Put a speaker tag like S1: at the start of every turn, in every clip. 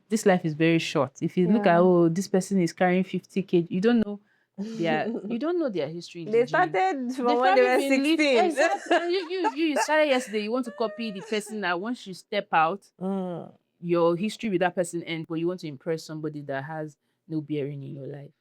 S1: this life is very short. If you look at, this person is carrying 50 kg, you don't know their history in the
S2: They
S1: gym.
S2: started from
S1: They've
S2: when they
S1: probably
S2: were
S1: been
S2: 16.
S1: exactly. And you started yesterday. You want to copy the person that once you step out, your history with that person ends, but you want to impress somebody that has no bearing in your life.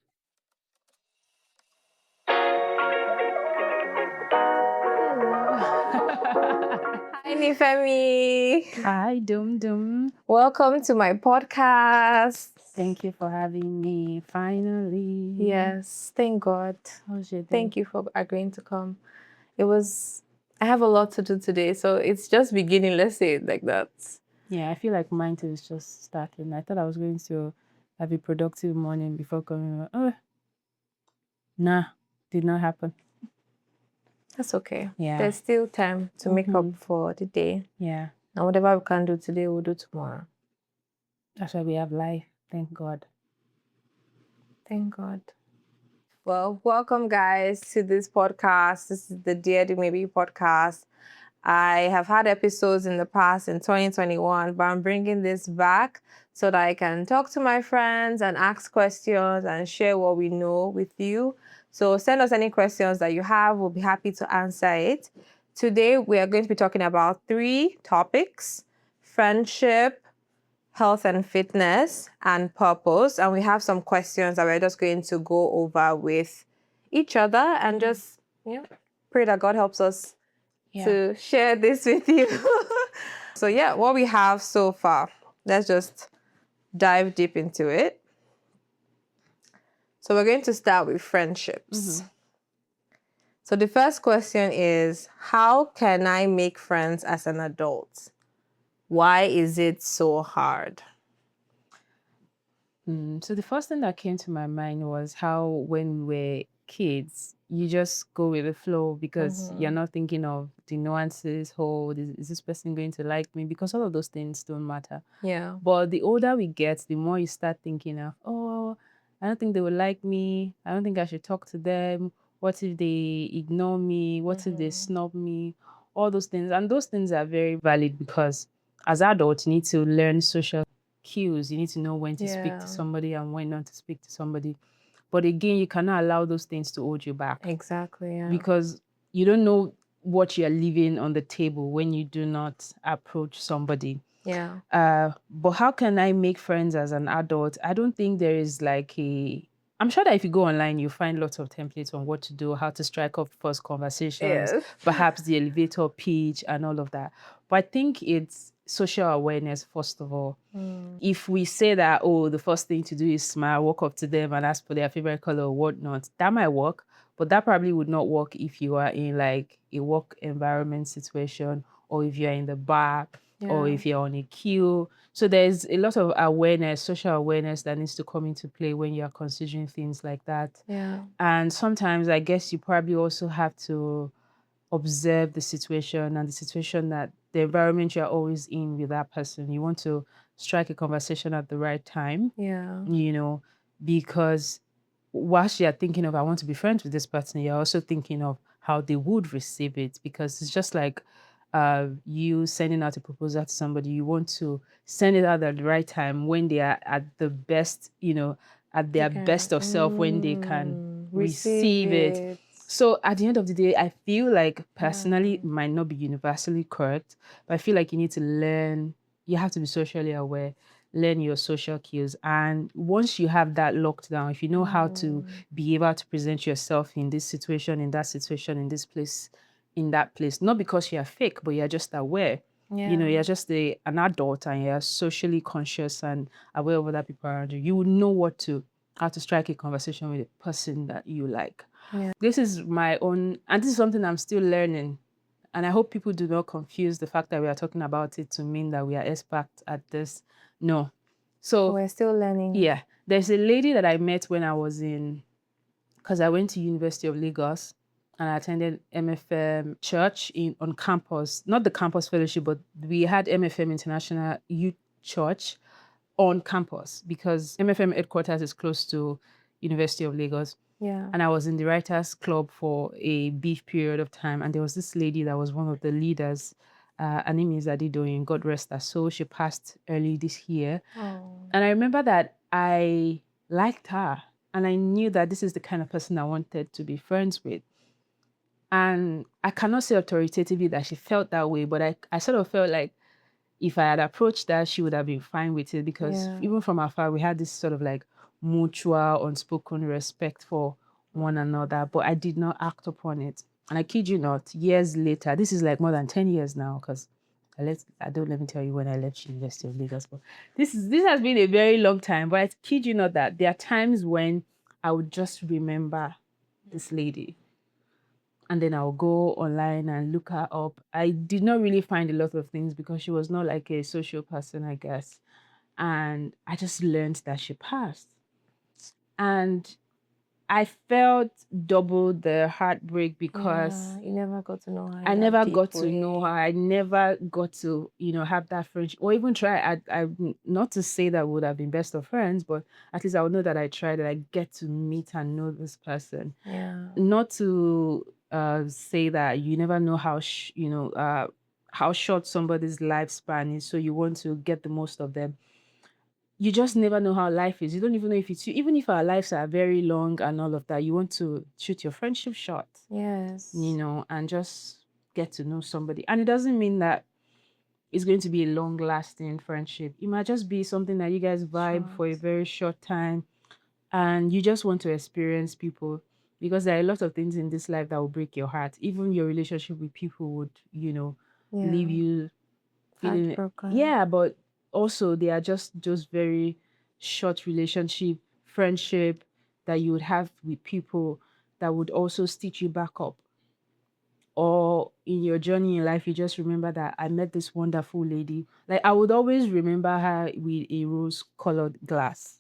S2: Hi, Nifemi.
S1: Hi, Dum Dum.
S2: Welcome to my podcast.
S1: Thank you for having me. Finally.
S2: Yes, thank God.
S1: How's your day?
S2: Thank you for agreeing to come. I have a lot to do today, so it's just beginning, let's say it like that.
S1: Yeah, I feel like mine too is just starting. I thought I was going to have a productive morning before coming. Nah, did not happen.
S2: That's okay.
S1: Yeah.
S2: There's still time to make up for the day.
S1: Yeah.
S2: And whatever we can do today, we'll do tomorrow.
S1: That's why we have life. Thank God.
S2: Thank God. Well, welcome guys to this podcast. This is the Dear Do Maybe podcast. I have had episodes in the past in 2021, but I'm bringing this back so that I can talk to my friends and ask questions and share what we know with you. So send us any questions that you have. We'll be happy to answer it. Today, we are going to be talking about 3 topics: friendship, health and fitness, and purpose. And we have some questions that we're just going to go over with each other and just pray that God helps us to share this with you. So what we have so far, let's just dive deep into it. So we're going to start with friendships. So the first question is, how can I make friends as an adult? Why is it so hard?
S1: So the first thing that came to my mind was how when we were kids, you just go with the flow because you're not thinking of the nuances. Is this person going to like me? Because all of those things don't matter.
S2: Yeah.
S1: But the older we get, the more you start thinking of, I don't think they will like me. I don't think I should talk to them. What if they ignore me? What if they snub me? All those things. And those things are very valid because as adults, you need to learn social cues. You need to know when to speak to somebody and when not to speak to somebody. But again, you cannot allow those things to hold you back.
S2: Exactly, yeah.
S1: Because you don't know what you're leaving on the table when you do not approach somebody.
S2: Yeah.
S1: But how can I make friends as an adult? I don't think there is I'm sure that if you go online, you find lots of templates on what to do, how to strike up first conversations, perhaps the elevator pitch and all of that. But I think it's social awareness, first of all. If we say that, the first thing to do is smile, walk up to them and ask for their favorite color or whatnot, that might work, but that probably would not work if you are in like a work environment situation or if you're in the bar or if you're on a queue. So there's a lot of awareness, social awareness that needs to come into play when you're considering things like that.
S2: Yeah.
S1: And sometimes I guess you probably also have to observe the situation and the situation that the environment you're always in with that person. You want to strike a conversation at the right time, because whilst you're thinking of, I want to be friends with this person, you're also thinking of how they would receive it, because it's just like you sending out a proposal to somebody. You want to send it out at the right time when they are at the best, at their best of self, when they can receive it. So at the end of the day, I feel like personally it might not be universally correct, but I feel like you need to learn, you have to be socially aware, learn your social cues. And once you have that locked down, if you know how to be able to present yourself in this situation, in that situation, in this place, in that place, not because you're fake, but you're just aware. You're just an adult and you're socially conscious and aware of other people around you. You would know how to strike a conversation with a person that you like. This is my own, and this is something I'm still learning. And I hope people do not confuse the fact that we are talking about it to mean that we are experts at this. No. So
S2: we're still learning.
S1: Yeah. There's a lady that I met when I was because I went to University of Lagos and I attended MFM church on campus, not the campus fellowship, but we had MFM International Youth Church on campus because MFM headquarters is close to University of Lagos.
S2: Yeah.
S1: And I was in the writers club for a brief period of time. And there was this lady that was one of the leaders Her name is Adidoyin. God rest her soul. She passed early this year.
S2: Oh.
S1: And I remember that I liked her. And I knew that this is the kind of person I wanted to be friends with. And I cannot say authoritatively that she felt that way, but I sort of felt like if I had approached that, she would have been fine with it, because even from afar, we had this sort of like mutual, unspoken respect for one another, but I did not act upon it. And I kid you not, years later, this is like more than 10 years now, because let me tell you when I left University of Lagos, but this has been a very long time, but I kid you not that there are times when I would just remember this lady, and then I'll go online and look her up. I did not really find a lot of things because she was not like a social person, I guess. And I just learned that she passed. And I felt double the heartbreak because
S2: you never got to know her.
S1: I never got to know her. I never got to, have that friendship or even try. Not to say that we would have been best of friends, but at least I would know that I tried, that I get to meet and know this person.
S2: Yeah.
S1: Not to say that you never know how short somebody's lifespan is, so you want to get the most of them. You just never know how life is. You don't even know if it's you. Even if our lives are very long and all of that, you want to shoot your friendship short.
S2: Yes.
S1: And just get to know somebody. And it doesn't mean that it's going to be a long-lasting friendship. It might just be something that you guys vibe for a very short time, and you just want to experience people, because there are a lot of things in this life that will break your heart. Even your relationship with people would, leave you feeling
S2: heartbroken.
S1: Yeah, but also they are just very short relationship, friendship that you would have with people that would also stitch you back up. Or in your journey in life, you just remember that I met this wonderful lady. Like, I would always remember her with a rose-colored glass.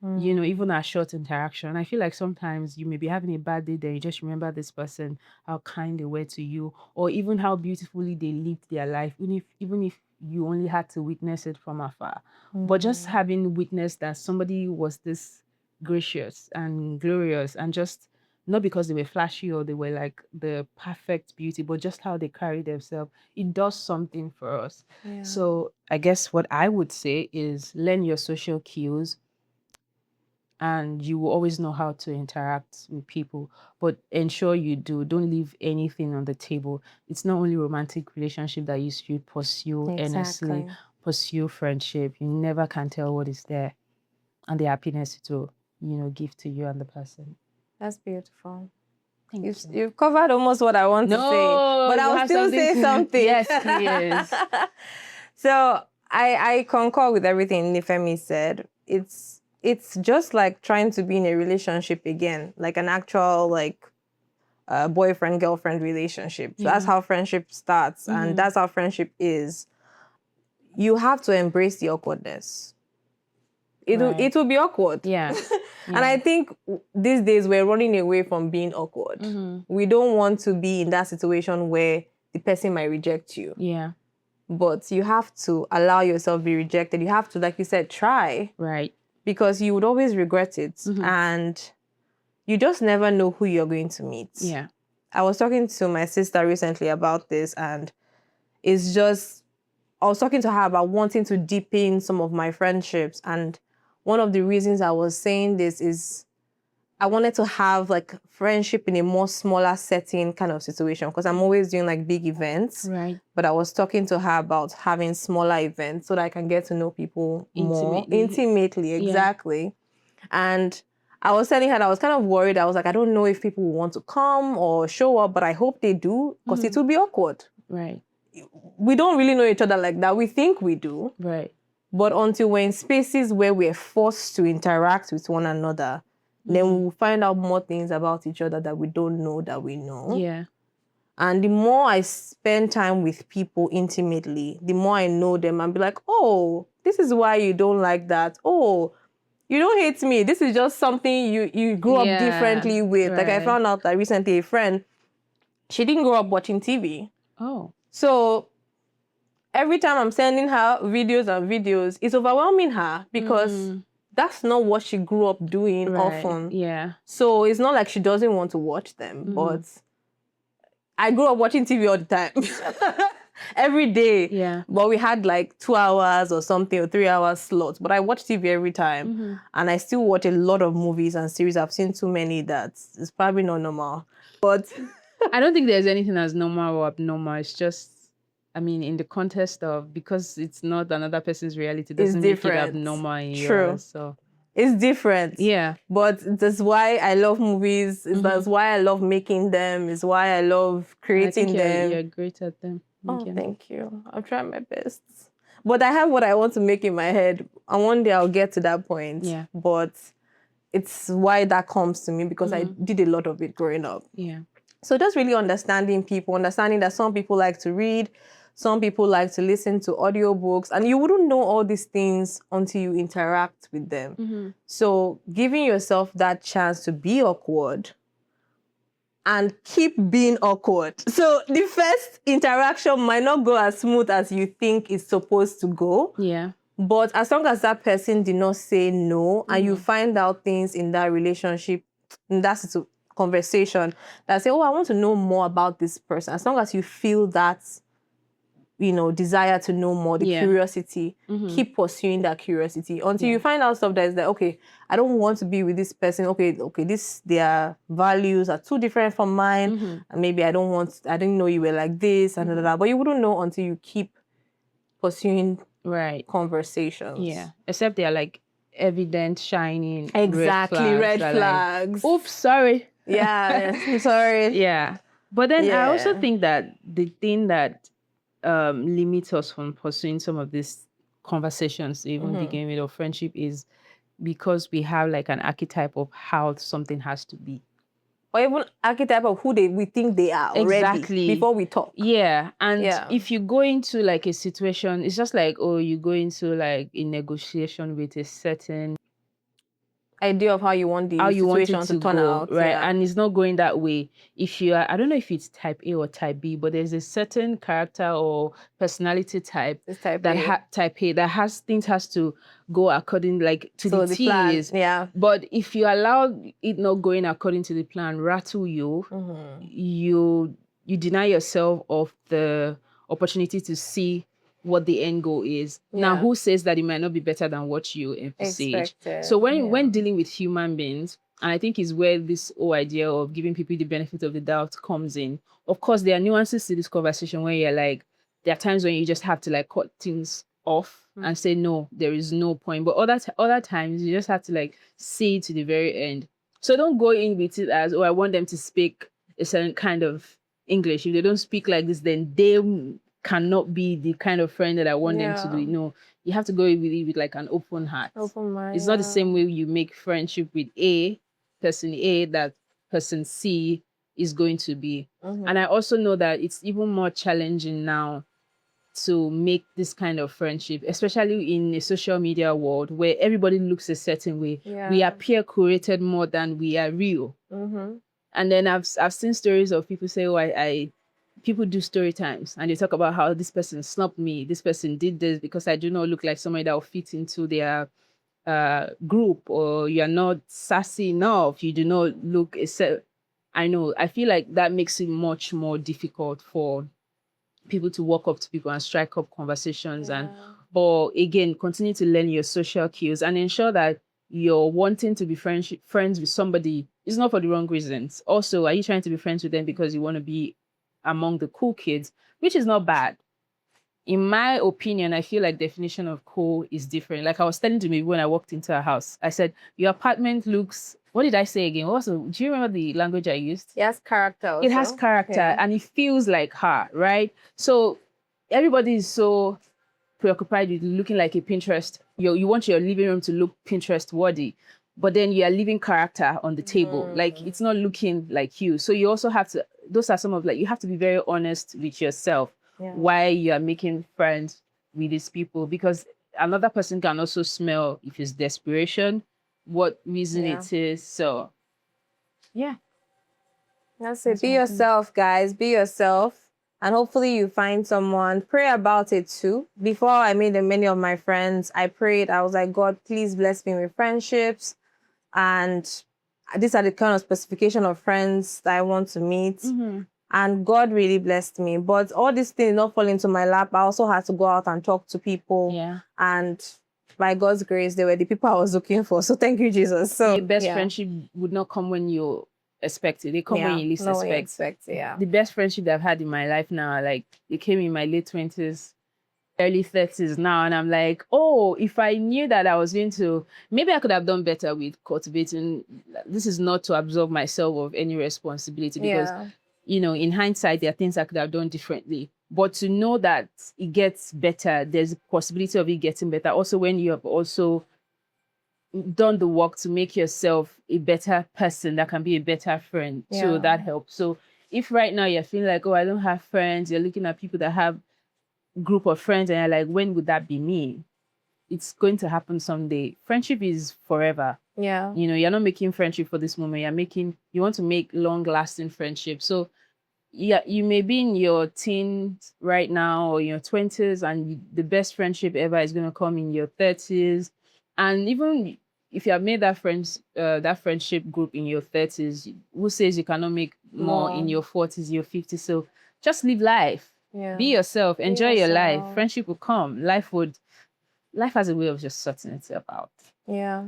S1: Even a short interaction. I feel like sometimes you may be having a bad day, then you just remember this person, how kind they were to you, or even how beautifully they lived their life, even if you only had to witness it from afar. But just having witnessed that somebody was this gracious and glorious, and just not because they were flashy or they were like the perfect beauty, but just how they carry themselves, it does something for us.
S2: Yeah.
S1: So I guess what I would say is learn your social cues, and you will always know how to interact with people, but ensure you don't leave anything on the table. It's not only romantic relationship that you should pursue earnestly, pursue friendship. You never can tell what is there, and the happiness it will give to you and the person.
S2: That's beautiful.
S1: Thank you.
S2: You've covered almost what I want to say, but I'll still say something.
S1: Yes, please.
S2: So I concur with everything Nifemi said. It's just like trying to be in a relationship again, like an actual boyfriend girlfriend relationship. So that's how friendship starts, and that's how friendship is. You have to embrace the awkwardness. It will be awkward.
S1: Yeah.
S2: And I think these days we're running away from being awkward. We don't want to be in that situation where the person might reject you.
S1: Yeah.
S2: But you have to allow yourself be rejected. You have to, like you said, try.
S1: Right.
S2: Because you would always regret it. And you just never know who you're going to meet.
S1: Yeah.
S2: I was talking to my sister recently about this, and it's just, I was talking to her about wanting to deepen some of my friendships. And one of the reasons I was saying this is I wanted to have like friendship in a more smaller setting kind of situation, because I'm always doing like big events.
S1: Right.
S2: But I was talking to her about having smaller events so that I can get to know people more intimately. Exactly. Yeah. And I was telling her that I was kind of worried. I was like, I don't know if people will want to come or show up, but I hope they do, because it will be awkward.
S1: Right.
S2: We don't really know each other like that. We think we do.
S1: Right.
S2: But until we're in spaces where we're forced to interact with one another, then we will find out more things about each other that we don't know that we know.
S1: Yeah.
S2: And the more I spend time with people intimately, the more I know them and be like, oh, this is why you don't like that. Oh, you don't hate me. This is just something you grew up differently with. Like, I found out that recently a friend, she didn't grow up watching TV.
S1: Oh.
S2: So every time I'm sending her videos, it's overwhelming her, because that's not what she grew up doing often.
S1: Yeah.
S2: So it's not like she doesn't want to watch them, but I grew up watching TV all the time. every day.
S1: Yeah.
S2: But we had like 2 hours or something, or 3 hours slots. But I watch TV every time. And I still watch a lot of movies and series. I've seen too many that it's probably not normal. But
S1: I don't think there's anything as normal or abnormal. It's just, I mean, in the context of, because it's not another person's reality,
S2: it's
S1: doesn't make it
S2: different.
S1: abnormal in
S2: True.
S1: yours. So
S2: It's different.
S1: yeah.
S2: But that's why I love movies. That's why I love making them. It's why I love creating them.
S1: You're great at them.
S2: Oh, thank you. I'll try my best. But I have what I want to make in my head. And one day I'll get to that point.
S1: Yeah.
S2: But it's why that comes to me, because I did a lot of it growing up.
S1: Yeah.
S2: So just really understanding people, understanding that some people like to read, some people like to listen to audiobooks, and you wouldn't know all these things until you interact with them. So giving yourself that chance to be awkward and keep being awkward. So the first interaction might not go as smooth as you think it's supposed to go.
S1: Yeah.
S2: But as long as that person did not say no, and you find out things in that relationship, in that conversation, that say, oh, I want to know more about this person. As long as you feel that, desire to know more, the curiosity, keep pursuing that curiosity until you find out stuff that is like, okay, I don't want to be with this person. Okay, their values are too different from mine. And maybe I didn't know you were like this, and but you wouldn't know until you keep pursuing conversations.
S1: Yeah. Except they are like evident, shining.
S2: Exactly, red flags.
S1: Like, oops, sorry.
S2: Yeah, sorry.
S1: Yeah. But then I also think that the thing that limits us from pursuing some of these conversations to even begin with, or friendship, is because we have like an archetype of how something has to be.
S2: Or even archetype of who we think they are already before we talk.
S1: Yeah. And if you go into like a situation, it's just like, oh, you go into like a negotiation with a certain
S2: idea of how you want the situation to turn out.
S1: Right. Yeah. And it's not going that way. If you are, I don't know if it's type A or type B, but there's a certain character or personality type type A that has things has to go according like to the
S2: plan. Yeah.
S1: But if you allow it not going according to the plan, rattle you, you deny yourself of the opportunity to see what the end goal is. Now, who says that it might not be better than what you envisage? So when dealing with human beings, and I think is where this whole idea of giving people the benefit of the doubt comes in. Of course, there are nuances to this conversation where you're like, there are times when you just have to like cut things off and say, no, there is no point. But other times you just have to like see to the very end. So don't go in with it as, oh, I want them to speak a certain kind of English. If they don't speak like this, then they cannot be the kind of friend that I want them to do. No, you have to go with it with like an open heart.
S2: Open mind.
S1: It's not the same way you make friendship with person A that person C is going to be. And I also know that it's even more challenging now to make this kind of friendship, especially in a social media world where everybody looks a certain way. We appear curated more than we are real. And then I've seen stories of people say, oh, people do story times and they talk about how this person snubbed me, this person did this because I do not look like somebody that will fit into their group, or you're not sassy enough, you do not look I feel like that makes it much more difficult for people to walk up to people and strike up conversations. But again, continue to learn your social cues and ensure that you're wanting to be friends with somebody is not for the wrong reasons. Also, are you trying to be friends with them because you want to be among the cool kids, which is not bad. In my opinion, I feel like definition of cool is different. Like I was telling to me when I walked into a house, I said, your apartment looks, what did I say again? Do you remember the language I used?
S2: It has character also.
S1: It has character and it feels like her, right? So everybody is so preoccupied with looking like a Pinterest. You want your living room to look Pinterest worthy, but then you are leaving character on the table. Like it's not looking like you. So you also have to, those are some of like, you have to be very honest with yourself why you are making friends with these people, because another person can also smell if it's desperation, what reason it is. So yeah.
S2: That's it. Be yourself, guys. Be yourself. And hopefully you find someone. Pray about it too. Before I made many of my friends, I prayed. I was like, God, please bless me with friendships. And these are the kind of specification of friends that I want to meet. and God really blessed me. But all these things not fall into my lap. I also had to go out and talk to people.
S1: Yeah.
S2: And by God's grace, they were the people I was looking for. So thank you, Jesus. So
S1: the best friendship would not come when you expect it. They come when you least
S2: no
S1: expect.
S2: expect. Yeah.
S1: The best friendship that I've had in my life now, like it came in my late 20s, early 30s now, and I'm like, oh, if I knew that I was going to, maybe I could have done better with cultivating. This is not to absolve myself of any responsibility, because you know, in hindsight, there are things I could have done differently. But to know that it gets better, there's a possibility of it getting better. Also, when you have also done the work to make yourself a better person that can be a better friend, so that helps. So if right now you're feeling like, oh, I don't have friends, you're looking at people that have group of friends and you're like, when would that be me? It's going to happen someday. Friendship is forever.
S2: Yeah.
S1: You know, you're not making friendship for this moment. You want to make long lasting friendship. So yeah, you may be in your teens right now or your 20s, and the best friendship ever is going to come in your 30s. And even if you have made that friendship group in your 30s, who says you cannot make more in your 40s, your 50s? So just live life.
S2: Yeah.
S1: Be yourself. Enjoy your life. Friendship will come. Life has a way of just sorting itself out.
S2: Yeah.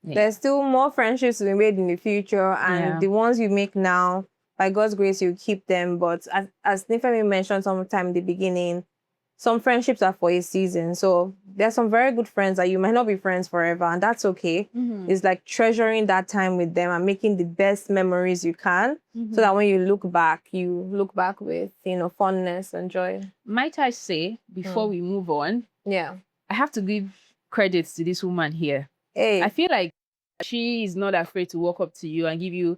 S2: There's still more friendships to be made in the future, and the ones you make now, by God's grace, you keep them. But as Nifemi mentioned sometime in the beginning, some friendships are for a season. So there's some very good friends that you might not be friends forever, and that's okay. It's like treasuring that time with them and making the best memories you can, so that when you look back with, fondness and joy.
S1: Might I say, before we move on,
S2: Yeah,
S1: I have to give credits to this woman here.
S2: Hey.
S1: I feel like she is not afraid to walk up to you and give you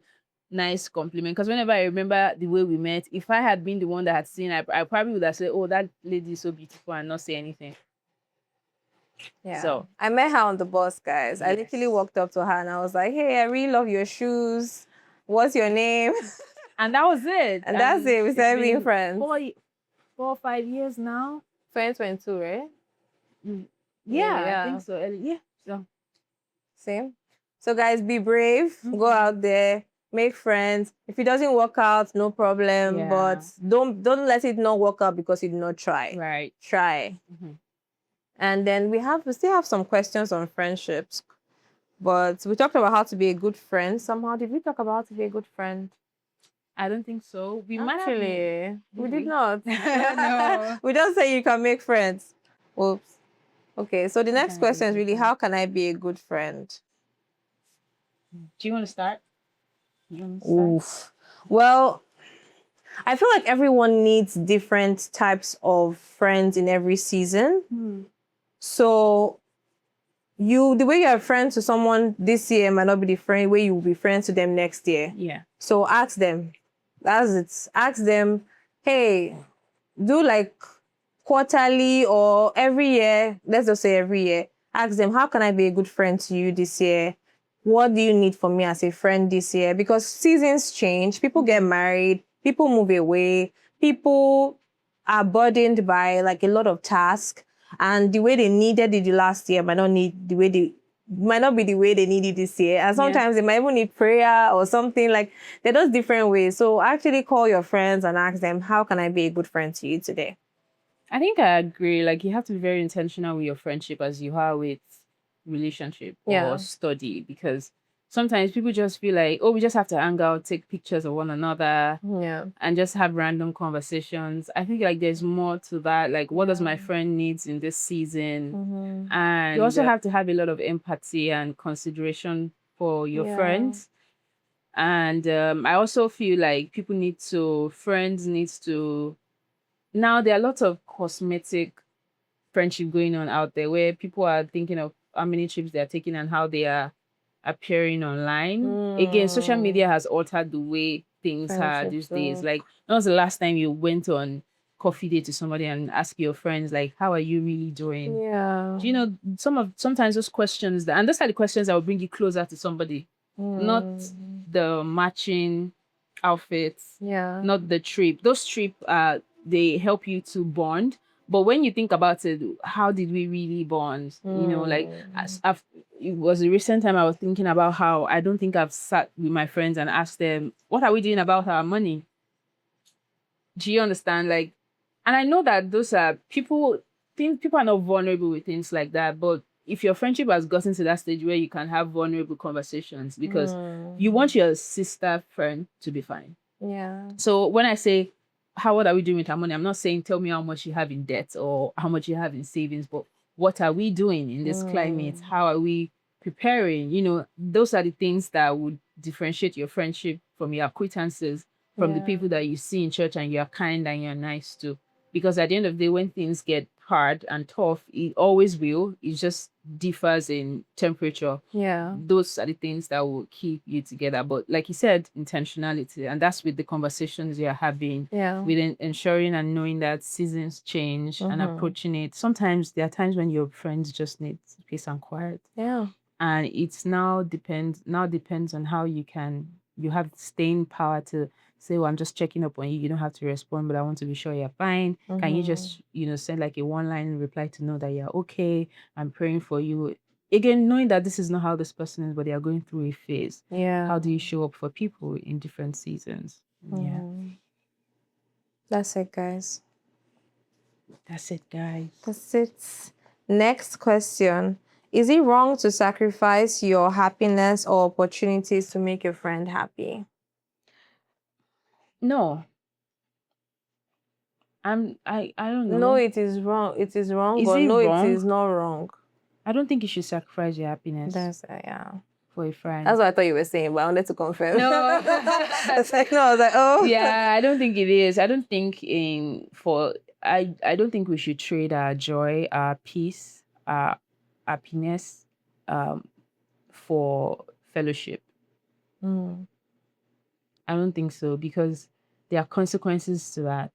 S1: nice compliment. Because whenever I remember the way we met, if I had been the one that had seen, I probably would have said, oh, that lady is so beautiful, and not say anything.
S2: Yeah.
S1: So
S2: I met her on the bus, guys. Yes. I literally walked up to her and I was like, hey, I really love your shoes. What's your name?
S1: And that was it.
S2: And that's it. We started being friends.
S1: 4 or 5 years now.
S2: 2022, right?
S1: Yeah, I think so. Yeah. So
S2: same. So guys, be brave. Go out there. Make friends. If it doesn't work out, no problem. But don't let it not work out because you did not try.
S1: Right.
S2: Try. And then we still have some questions on friendships. But we talked about how to be a good friend. Somehow, did we talk about how to be a good friend?
S1: I don't think so. We
S2: did not.
S1: No.
S2: We just say you can make friends. Oops. Okay, so the next question is really, how can I be a good friend?
S1: Do you want to start?
S2: Oof. Well, I feel like everyone needs different types of friends in every season. So the way you're friends to someone this year might not be the way you will be friends to them next year.
S1: Yeah.
S2: So ask them. That's it. Ask them, hey, do like quarterly or every year. Let's just say every year. Ask them, how can I be a good friend to you this year? What do you need from me as a friend this year? Because seasons change. People get married. People move away. People are burdened by like a lot of tasks. And the way they needed it the last year might not be the way they need it this year. And sometimes they might even need prayer or something. Like, they're just different ways. So actually call your friends and ask them, how can I be a good friend to you today?
S1: I think I agree. Like, you have to be very intentional with your friendship as you are with relationship or study, because sometimes people just feel like, oh, we just have to hang out, take pictures of one another, and just have random conversations. I think like there's more to that. Like, what does my friend needs in this season? And you also have to have a lot of empathy and consideration for your friends. And I also feel like friends needs to, now there are lots of cosmetic friendship going on out there where people are thinking of how many trips they're taking and how they are appearing online. Again, social media has altered the way things are these days. Like, when was the last time you went on coffee date to somebody and ask your friends, like, how are you really doing? Do you know, sometimes those questions, and those are the questions that will bring you closer to somebody, not the matching outfits, not the trip. Those trips they help you to bond. But when you think about it, how did we really bond? You know, like, it was a recent time I was thinking about how I don't think I've sat with my friends and asked them, what are we doing about our money? Do you understand? Like, and I know that those are people think people are not vulnerable with things like that, but if your friendship has gotten to that stage where you can have vulnerable conversations because you want your sister friend to be fine.
S2: Yeah.
S1: So when I say, what are we doing with our money? I'm not saying tell me how much you have in debt or how much you have in savings, but what are we doing in this climate? How are we preparing? You know, those are the things that would differentiate your friendship from your acquaintances, from the people that you see in church and you're kind and you're nice to. Because at the end of the day, when things get hard and tough, it always will. It just differs in temperature.
S2: Yeah.
S1: Those are the things that will keep you together. But like you said, intentionality, and that's with the conversations you're having, with ensuring and knowing that seasons change and approaching it. Sometimes there are times when your friends just need peace and quiet.
S2: Yeah.
S1: And it's now depends on how you have staying power to say, well, I'm just checking up on you. You don't have to respond, but I want to be sure you're fine. Can you just, send like a one-line reply to know that you're okay? I'm praying for you. Again, knowing that this is not how this person is, but they are going through a phase.
S2: Yeah.
S1: How do you show up for people in different seasons? Yeah.
S2: That's it, guys.
S1: That's it, guys.
S2: That's it. Next question. Is it wrong to sacrifice your happiness or opportunities to make your friend happy?
S1: No. I don't know.
S2: No, it is wrong. It is wrong,
S1: Is
S2: but
S1: it
S2: no,
S1: wrong?
S2: it is not wrong.
S1: I don't think you should sacrifice your happiness
S2: That's yeah.
S1: for a friend.
S2: That's what I thought you were saying, but I wanted to confirm.
S1: No.
S2: It's like, no, I was like, oh.
S1: Yeah, I don't think it is. I don't think I don't think we should trade our joy, our peace, our happiness for fellowship. I don't think so because there are consequences to that.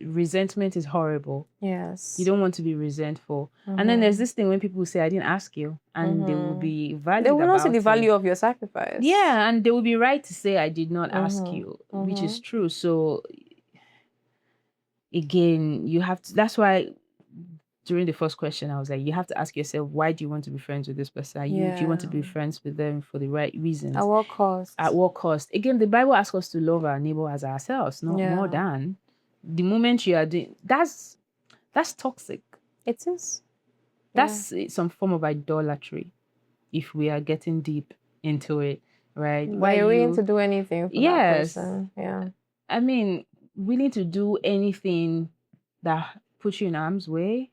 S1: Resentment is horrible.
S2: Yes.
S1: You don't want to be resentful. And then there's this thing when people say, I didn't ask you, and they will be valid.
S2: They will not see
S1: about
S2: the
S1: it.
S2: value of your sacrifice.
S1: Yeah, and they will be right to say, I did not ask you, which is true. So again, you have to, that's why during the first question, I was like, you have to ask yourself, why do you want to be friends with this person? Do you want to be friends with them for the right reasons?
S2: At what cost?
S1: At what cost? Again, the Bible asks us to love our neighbor as ourselves, not more than. The moment you are doing, that's toxic.
S2: It is.
S1: That's some form of idolatry if we are getting deep into it, right?
S2: Why are you willing to do anything for that person? Yeah.
S1: I mean, willing to do anything that puts you in harm's way.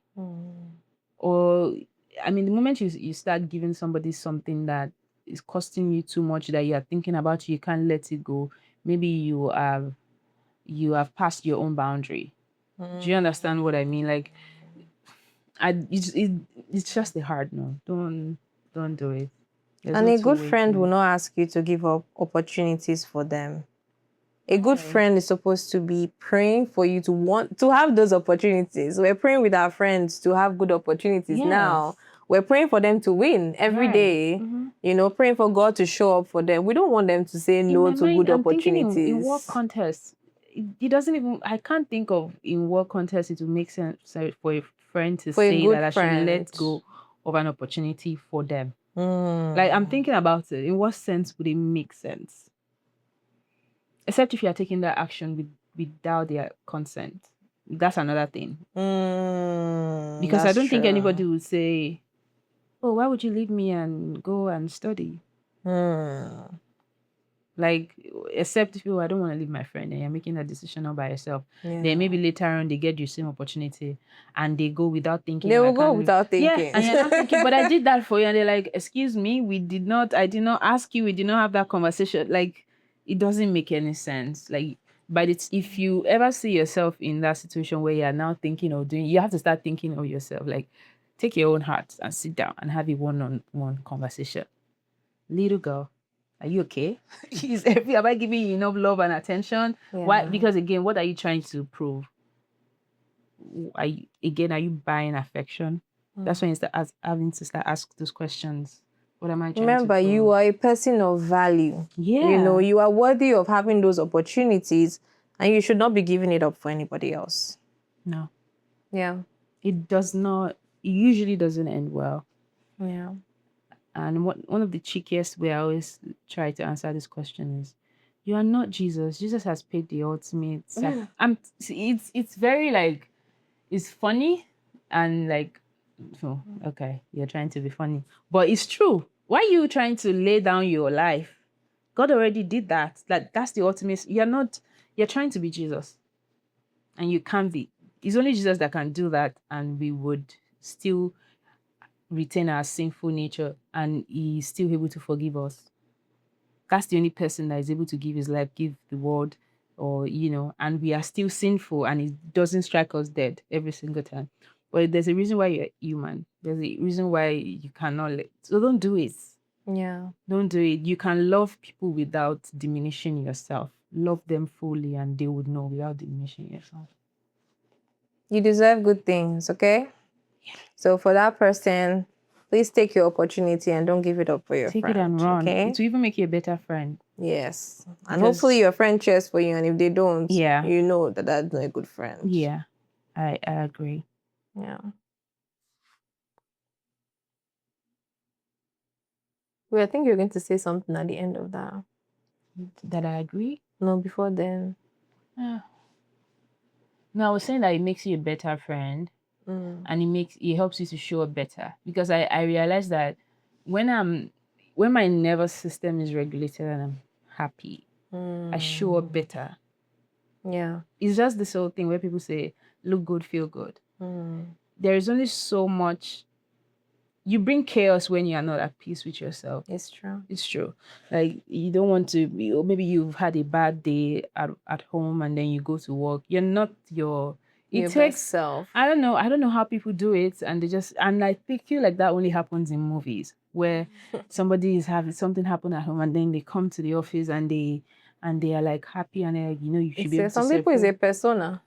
S1: Or, I mean, the moment you start giving somebody something that is costing you too much that you are thinking about, you can't let it go. Maybe you have passed your own boundary. Do you understand what I mean? Like, it's just a hard no. Don't do it. There's
S2: And
S1: no
S2: a
S1: two
S2: good
S1: way
S2: friend
S1: to
S2: will
S1: it.
S2: not ask you to give up opportunities for them. A good friend is supposed to be praying for you to want to have those opportunities. We're praying with our friends to have good opportunities now. We're praying for them to win every day. You know, praying for God to show up for them. We don't want them to say no to good
S1: I'm
S2: opportunities.
S1: thinking in work contests, it doesn't even, I can't think of in work contests it would make sense for a friend to say that I should let go of an opportunity for them. Like, I'm thinking about it. In what sense would it make sense? Except if you are taking that action without their consent. That's another thing. Because I don't think anybody would say, oh, why would you leave me and go and study? Like, except if I don't want to leave my friend and you're making that decision all by yourself. Then maybe later on they get the same opportunity and they go without thinking.
S2: They will go without thinking.
S1: Yeah, and you're not thinking, but I did that for you. And they're like, excuse me, I did not ask you, we did not have that conversation. Like, it doesn't make any sense. Like, but if you ever see yourself in that situation where you're now thinking of doing, you have to start thinking of yourself. Like, take your own heart and sit down and have a one-on-one conversation. Little girl, are you okay? Am I giving you enough love and attention? Why? Because again, what are you trying to prove? Are you buying affection? That's when you start having to start ask those questions. What am I trying
S2: Remember,
S1: to prove?
S2: you are a person of value.
S1: Yeah.
S2: You know, you are worthy of having those opportunities and you should not be giving it up for anybody else.
S1: No.
S2: Yeah.
S1: It does not, it usually doesn't end well.
S2: Yeah.
S1: And one of the cheekiest way I always try to answer this question is, You are not Jesus. Jesus has paid the ultimate I'm it's very like it's funny and like oh, okay, you're trying to be funny. But it's true. Why are you trying to lay down your life? God already did that. Like that's the ultimate. You're trying to be Jesus. And you can't be. It's only Jesus that can do that, and we would still retain our sinful nature and he's still able to forgive us. That's the only person that is able to give his life, give the word, or and we are still sinful and it doesn't strike us dead every single time. But there's a reason why you're human. There's a reason why you cannot let, so don't do it.
S2: Yeah.
S1: Don't do it. You can love people without diminishing yourself. Love them fully and they would know without diminishing yourself.
S2: You deserve good things, okay?
S1: Yeah.
S2: So for that person, please take your opportunity and don't give it up for your
S1: Take it and
S2: friend,
S1: run.
S2: okay?
S1: It will even make you a better friend.
S2: Yes. And hopefully
S1: Because
S2: your friend cheers for you, and if they don't,
S1: yeah,
S2: you know that that's not a good friend.
S1: yeah, I agree.
S2: Yeah. Wait, I think you're going to say something at the end of that.
S1: That I agree.
S2: No, before then.
S1: Yeah. No, I was saying that it makes you a better friend and it helps you to show up better. Because I realize that when my nervous system is regulated and I'm happy, I show up better.
S2: Yeah.
S1: It's just this whole thing where people say, look good, feel good. There is only so much. You bring chaos when you are not at peace with yourself.
S2: It's true.
S1: It's true. Like you don't want to be, or maybe you've had a bad day at home and then you go to work. You're not it
S2: Your
S1: takes
S2: best self.
S1: I don't know how people do it and they just and I feel like that only happens in movies where somebody is having something happen at home and then they come to the office and they are like happy and they're like, you should be able to
S2: Some people is a persona.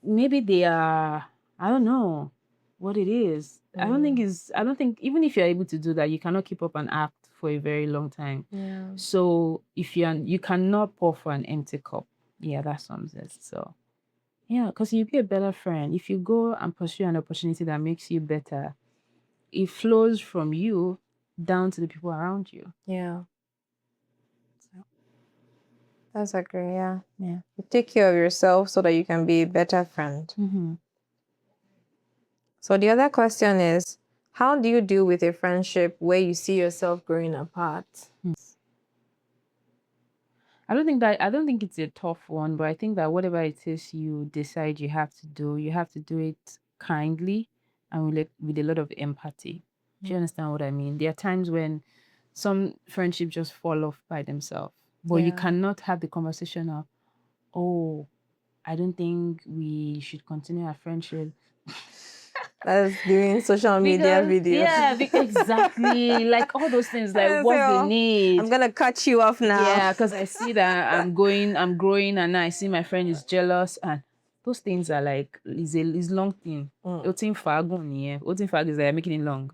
S1: maybe they are I don't know what it is. I don't think even if you're able to do that, you cannot keep up an act for a very long time.
S2: Yeah.
S1: So if you cannot pour for an empty cup. Yeah, that sums it. So yeah, because you'll be a better friend. If you go and pursue an opportunity that makes you better, it flows from you down to the people around you.
S2: Yeah.
S1: So,
S2: That's agree, yeah.
S1: yeah.
S2: You take care of yourself so that you can be a better friend.
S1: Mm-hmm.
S2: So the other question is, how do you deal with a friendship where you see yourself growing apart?
S1: I don't think it's a tough one, but I think that whatever it is you decide you have to do it kindly and with a lot of empathy. Do you understand what I mean? There are times when some friendships just fall off by themselves, but you
S2: Yeah.
S1: cannot have the conversation of, oh, I don't think we should continue our friendship.
S2: That's doing social media
S1: Because
S2: video.
S1: yeah, exactly. Like all those things, like what's the need?
S2: I'm gonna cut you off now.
S1: Yeah, because I see that I'm growing, and now I see my friend is jealous, and those things are like is long thing. Otin fagun, yeah. Otin fag is like making it long.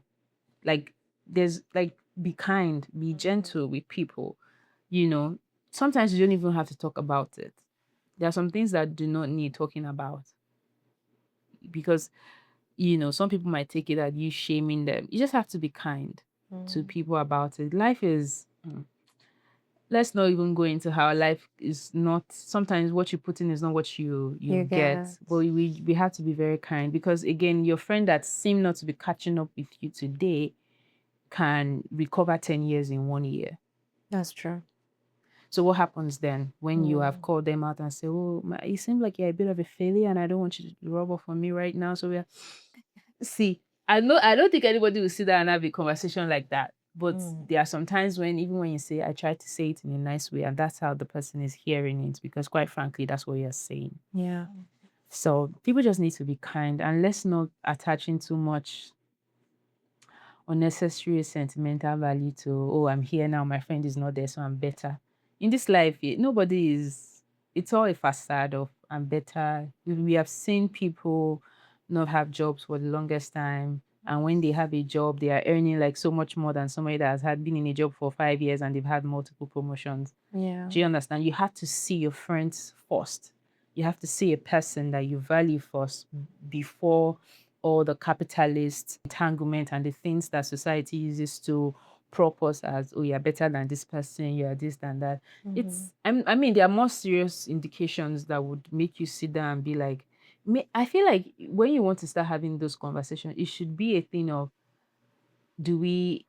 S1: Like there's like be kind, be gentle with people. Sometimes you don't even have to talk about it. There are some things that do not need talking about because some people might take it as you shaming them. You just have to be kind to people about it. Life is let's not even go into how life is not sometimes what you put in is not what you get. But we have to be very kind because again, your friend that seem not to be catching up with you today can recover 10 years in 1 year.
S2: That's true.
S1: So what happens then when you have called them out and say, oh, you seem like you're a bit of a failure and I don't want you to rub off on me right now. So see, I don't think anybody will sit down and have a conversation like that. But there are some times when even when you say, I try to say it in a nice way, and that's how the person is hearing it, because quite frankly, that's what you're saying.
S2: Yeah.
S1: So people just need to be kind and let's not attaching too much unnecessary sentimental value to, oh, I'm here now, my friend is not there, so I'm better. In this life, nobody is, it's all a facade of I'm better. We have seen people not have jobs for the longest time. And when they have a job, they are earning like so much more than somebody that has been in a job for 5 years and they've had multiple promotions.
S2: Yeah.
S1: Do you understand? You have to see your friends first. You have to see a person that you value first before all the capitalist entanglement and the things that society uses to prop us as, oh, you're better than this person, you're this and that. I mean, there are more serious indications that would make you sit down and be like, I feel like when you want to start having those conversations, it should be a thing of, do we,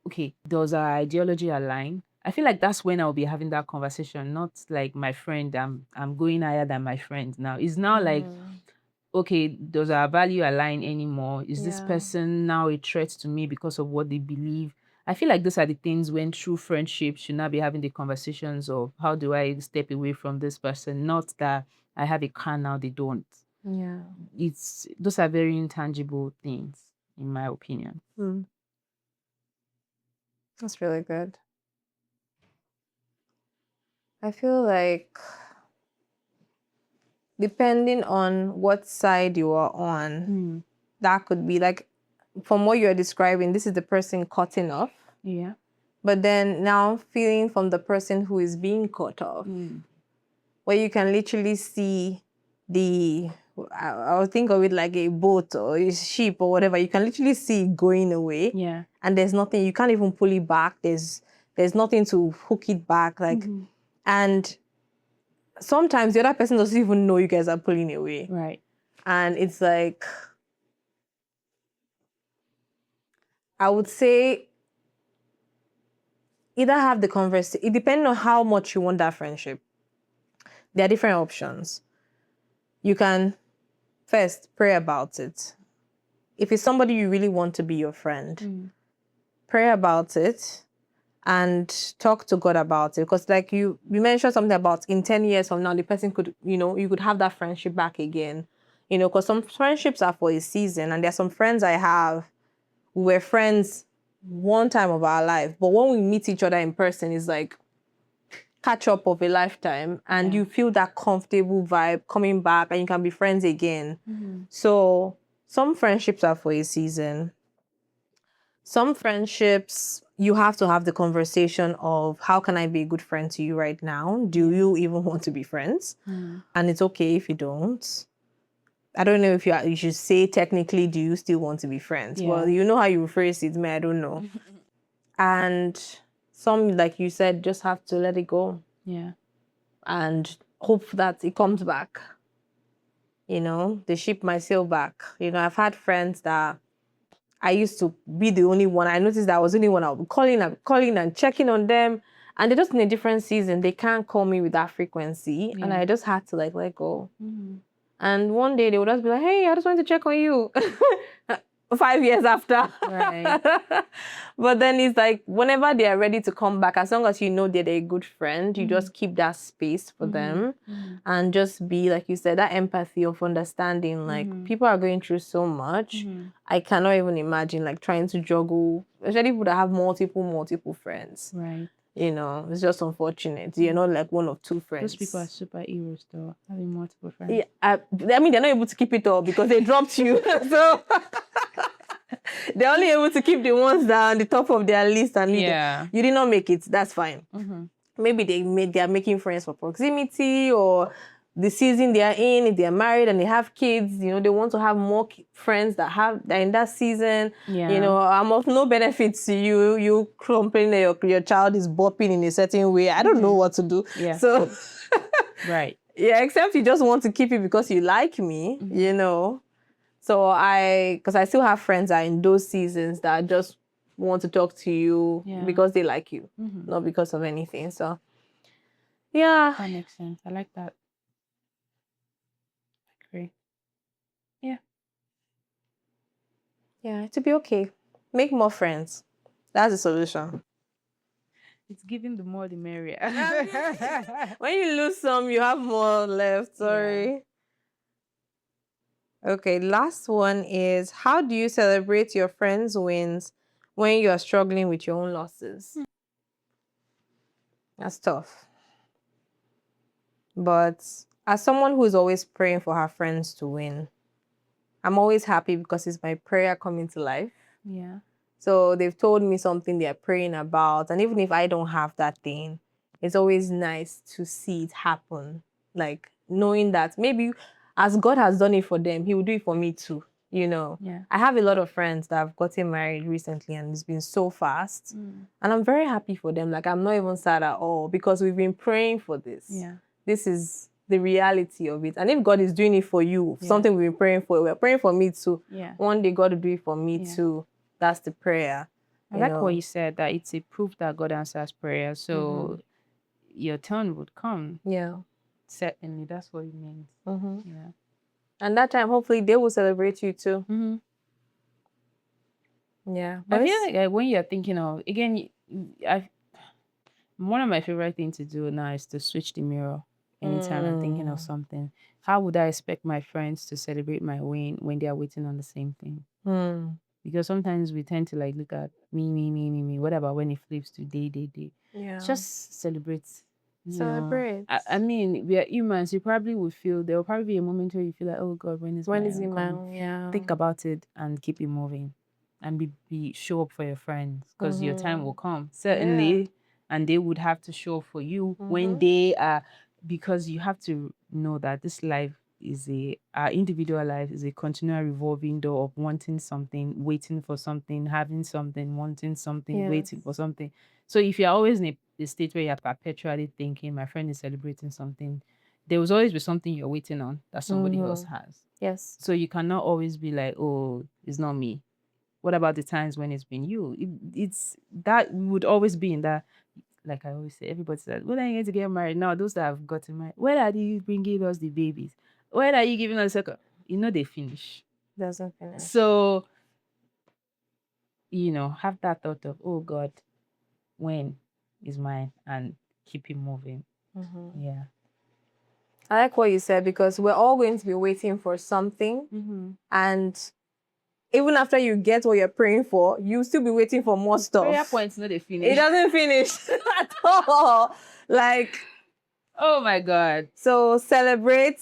S1: okay, does our ideology align? I feel like that's when I'll be having that conversation, not like my friend, I'm going higher than my friend now. It's now like, okay, does our value align anymore? Is this person now a threat to me because of what they believe? I feel like those are the things when true friendships should not be having the conversations of, how do I step away from this person? Not that I have a car now, they don't.
S2: Yeah.
S1: Those are very intangible things, in my opinion.
S2: That's really good. I feel like depending on what side you are on, that could be like, from what you're describing, this is the person cutting off.
S1: Yeah.
S2: But then now feeling from the person who is being cut off, where you can literally see I would think of it like a boat or a ship or whatever. You can literally see it going away.
S1: Yeah.
S2: And there's nothing, you can't even pull it back. There's nothing to hook it back. Like, and sometimes the other person doesn't even know you guys are pulling away.
S1: Right.
S2: And it's like, I would say, either have the conversation, it depends on how much you want that friendship. There are different options. You can first pray about it. If it's somebody you really want to be your friend, pray about it and talk to God about it. Because like you mentioned something about in 10 years from now, the person could, you could have that friendship back again. Because some friendships are for a season, and there's some friends I have who were friends one time of our life, but when we meet each other in person, it's like catch up of a lifetime, and you feel that comfortable vibe coming back, and you can be friends again. So some friendships are for a season. Some friendships, you have to have the conversation of, how can I be a good friend to you right now? Do you even want to be friends? And it's okay if you don't. I don't know if you should say technically, do you still want to be friends? Well, you know how you phrase it, I don't know. And some, like you said, just have to let it go.
S1: Yeah.
S2: And hope that it comes back. The ship might sail back. I've had friends that I used to be the only one. I noticed that I was the only one. I would be calling and checking on them. And they're just in a different season. They can't call me with that frequency. And I just had to like let go. And one day they would just be like, hey, I just wanted to check on you. 5 years after.
S1: Right.
S2: But then it's like, whenever they are ready to come back, as long as you know they're a good friend, you just keep that space for them. And just be, like you said, that empathy of understanding. Like, people are going through so much. I cannot even imagine like trying to juggle, especially people that have multiple friends.
S1: Right.
S2: It's just unfortunate. You're not like one or two friends.
S1: Those people are superheroes, though, having multiple friends.
S2: Yeah, I mean, they're not able to keep it all because they dropped you. So they're only able to keep the ones that are on the top of their list. And you did not make it. That's fine. Maybe they are making friends for proximity, or the season they are in, if they are married and they have kids, they want to have more friends that are in that season. I'm of no benefit to you. You complain that your child is bopping in a certain way. I don't know what to do.
S1: Yeah.
S2: So,
S1: right.
S2: Yeah, except you just want to keep it because you like me, So because I still have friends that are in those seasons that just want to talk to you because they like you, not because of anything. So, yeah.
S1: That makes sense. I like that. I agree. Yeah.
S2: Yeah, to be okay. Make more friends. That's the solution.
S1: It's giving the more the merrier.
S2: When you lose some, you have more left. Sorry. Okay, last one is, how do you celebrate your friends' wins when you are struggling with your own losses? That's tough. But as someone who is always praying for her friends to win, I'm always happy because it's my prayer coming to life.
S1: Yeah.
S2: So they've told me something they're praying about. And even if I don't have that thing, it's always nice to see it happen. Like knowing that maybe as God has done it for them, he will do it for me too. you know.
S1: Yeah.
S2: I have a lot of friends that have gotten married recently and it's been so fast.
S1: Mm.
S2: And I'm very happy for them. Like, I'm not even sad at all because we've been praying for this.
S1: Yeah.
S2: This is the reality of it. And if God is doing it for you,
S1: Yeah.
S2: something we've been praying for, we're praying for me too.
S1: Yeah.
S2: One day God will do it for me
S1: Yeah.
S2: too. That's the prayer.
S1: I like what you said, that it's a proof that God answers prayer. So your turn would come.
S2: Yeah.
S1: Certainly, that's what it means. Yeah.
S2: And that time, hopefully, they will celebrate you too. Yeah.
S1: I feel like when you're thinking of, again, one of my favorite things to do now is to switch the mirror anytime I'm thinking of something. How would I expect my friends to celebrate my win when they are waiting on the same thing? Because sometimes we tend to like look at me. What about when it flips to they?
S2: Yeah.
S1: Just celebrate.
S2: Celebrate.
S1: I mean, we are humans. You probably will feel, there will probably be a moment where you feel like, oh God, when is
S2: it
S1: my
S2: mine? Yeah.
S1: Think about it and keep it moving, and be show up for your friends, because your time will come certainly, and they would have to show up for you when they are, because you have to know that this life is our individual life is a continual revolving door of wanting something, waiting for something, having something, wanting something, waiting for something. So if you're always in a state where you're perpetually thinking, my friend is celebrating something, there will always be something you're waiting on that somebody else has.
S2: Yes.
S1: So you cannot always be like, oh, it's not me. What about the times when it's been you? It's that would always be in that. Like I always say, everybody says, when are you going to get married? Now, those that have gotten married, when are you bringing us the babies? When are you giving us a second? They finish.
S2: Doesn't finish.
S1: So, have that thought of, oh God, when is mine? And keep it moving. Yeah.
S2: I like what you said, because we're all going to be waiting for something. And even after you get what you're praying for, you'll still be waiting for more stuff.
S1: Prayer points, they finish.
S2: It doesn't finish at all. Like,
S1: oh my God.
S2: So celebrate,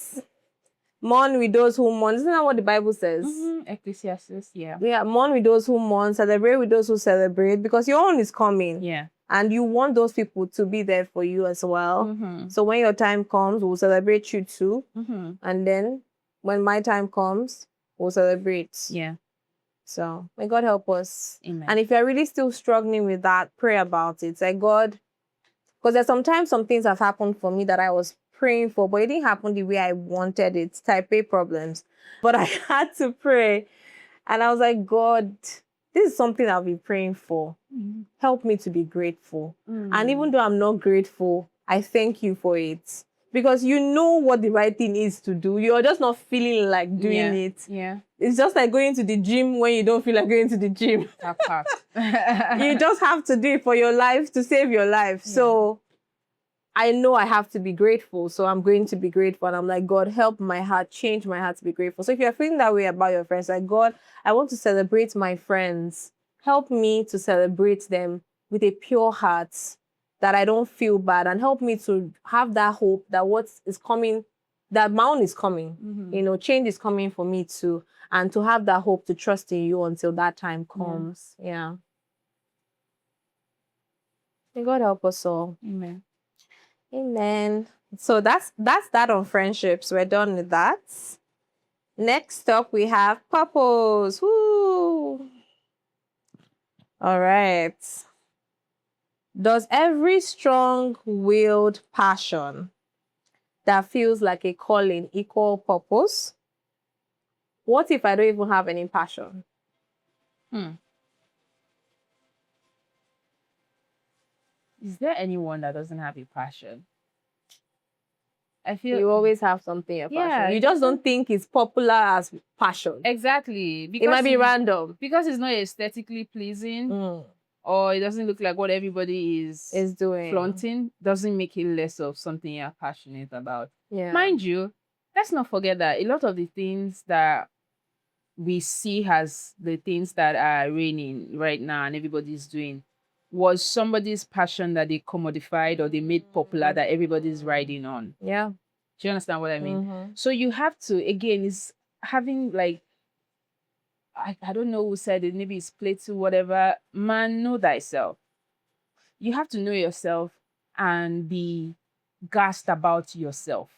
S2: mourn with those who mourn. Isn't that what the Bible says?
S1: Ecclesiastes, yeah.
S2: Yeah, mourn with those who mourn, celebrate with those who celebrate, because your own is coming.
S1: Yeah.
S2: And you want those people to be there for you as well. So when your time comes, we'll celebrate you too. And then when my time comes, we'll celebrate.
S1: Yeah.
S2: So may God help us.
S1: Amen.
S2: And if you're really still struggling with that, pray about it. Like, God, because there's sometimes some things have happened for me that I was praying for, but it didn't happen the way I wanted it. Type A problems. But I had to pray. And I was like, God, this is something I've been praying for. Help me to be grateful. And even though I'm not grateful, I thank you for it. Because you know what the right thing is to do. You're just not feeling like doing it.
S1: Yeah.
S2: It's just like going to the gym when you don't feel like going to the gym.
S1: That part.
S2: You just have to do it for your life, to save your life. Yeah. So I know I have to be grateful. So I'm going to be grateful. And I'm like, God, help my heart, change my heart to be grateful. So if you're feeling that way about your friends, like, God, I want to celebrate my friends. Help me to celebrate them with a pure heart, that I don't feel bad, and help me to have that hope that what is coming, that my own is coming. Change is coming for me too. And to have that hope to trust in you until that time comes. Yeah. May God help us all.
S1: Amen.
S2: Amen. So that's that on friendships. We're done with that. Next up, we have purpose. Woo! All right. Does every strong-willed passion that feels like a calling equal purpose? What if I don't even have any passion?
S1: Is there anyone that doesn't have a passion? I feel
S2: you always have something you're passionate.
S1: Yeah,
S2: You just don't think it's popular as passion.
S1: Exactly. Because
S2: it might be random.
S1: Because it's not aesthetically pleasing, or it doesn't look like what everybody is
S2: doing.
S1: Flaunting, doesn't make it less of something you're passionate about.
S2: Yeah.
S1: Mind you, let's not forget that a lot of the things that we see as the things that are reigning right now and everybody's doing was somebody's passion that they commodified or they made popular that everybody's riding on.
S2: Yeah.
S1: Do you understand what I mean? So you have to, again, is having like, I don't know who said it, maybe it's Plato, whatever. Man, know thyself. You have to know yourself and be gassed about yourself.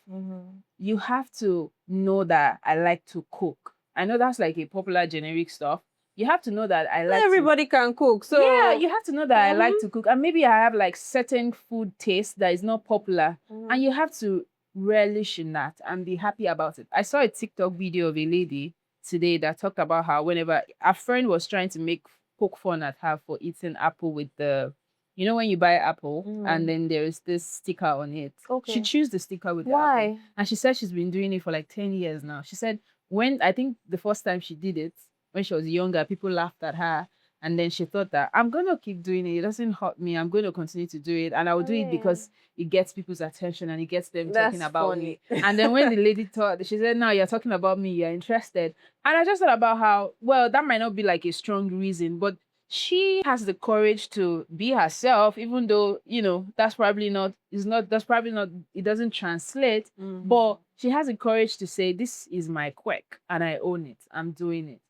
S1: You have to know that I like to cook. I know that's like a popular generic stuff. You have to know that I
S2: Not
S1: like to,
S2: everybody can cook. So
S1: yeah, you have to know that I like to cook. And maybe I have like certain food taste that is not popular. And you have to relish in that and be happy about it. I saw a TikTok video of a lady today that talked about how whenever a friend was trying to poke fun at her for eating apple with the, you know, when you buy apple and then there is this sticker on it.
S2: Okay.
S1: She chose the sticker with the
S2: Why?
S1: apple. And she said she's been doing it for like 10 years now. She said when, I think the first time she did it, when she was younger, people laughed at her. And then she thought that I'm going to keep doing it. It doesn't hurt me. I'm going to continue to do it. And I will do it because it gets people's attention and it gets them talking about me. And then when the lady thought, she said, now you're talking about me, you're interested. And I just thought about how, well, that might not be like a strong reason, but she has the courage to be herself, even though, you know, that's probably not, it doesn't translate. But she has the courage to say, this is my quirk and I own it. I'm doing it.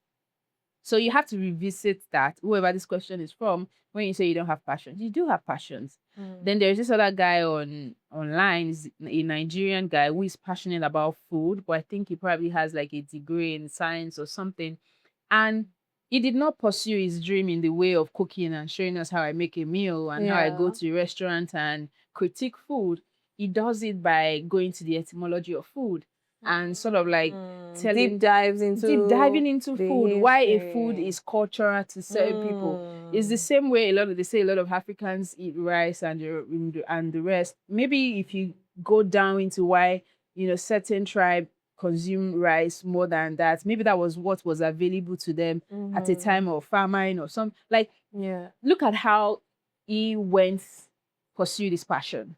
S1: So you have to revisit that, whoever this question is from, when you say you don't have passions. You do have passions. Then there's this other guy online, is a Nigerian guy who is passionate about food, but I think he probably has like a degree in science or something. And he did not pursue his dream in the way of cooking and showing us how I make a meal and how I go to a restaurant and critique food. He does it by going to the etymology of food and sort of like
S2: deep diving into
S1: food, why a food is cultural to certain people. It's the same way they say a lot of Africans eat rice and the rest. Maybe if you go down into why, you know, certain tribe consume rice more than that, maybe that was what was available to them at a time of famine or some, like, look at how he pursued his passion.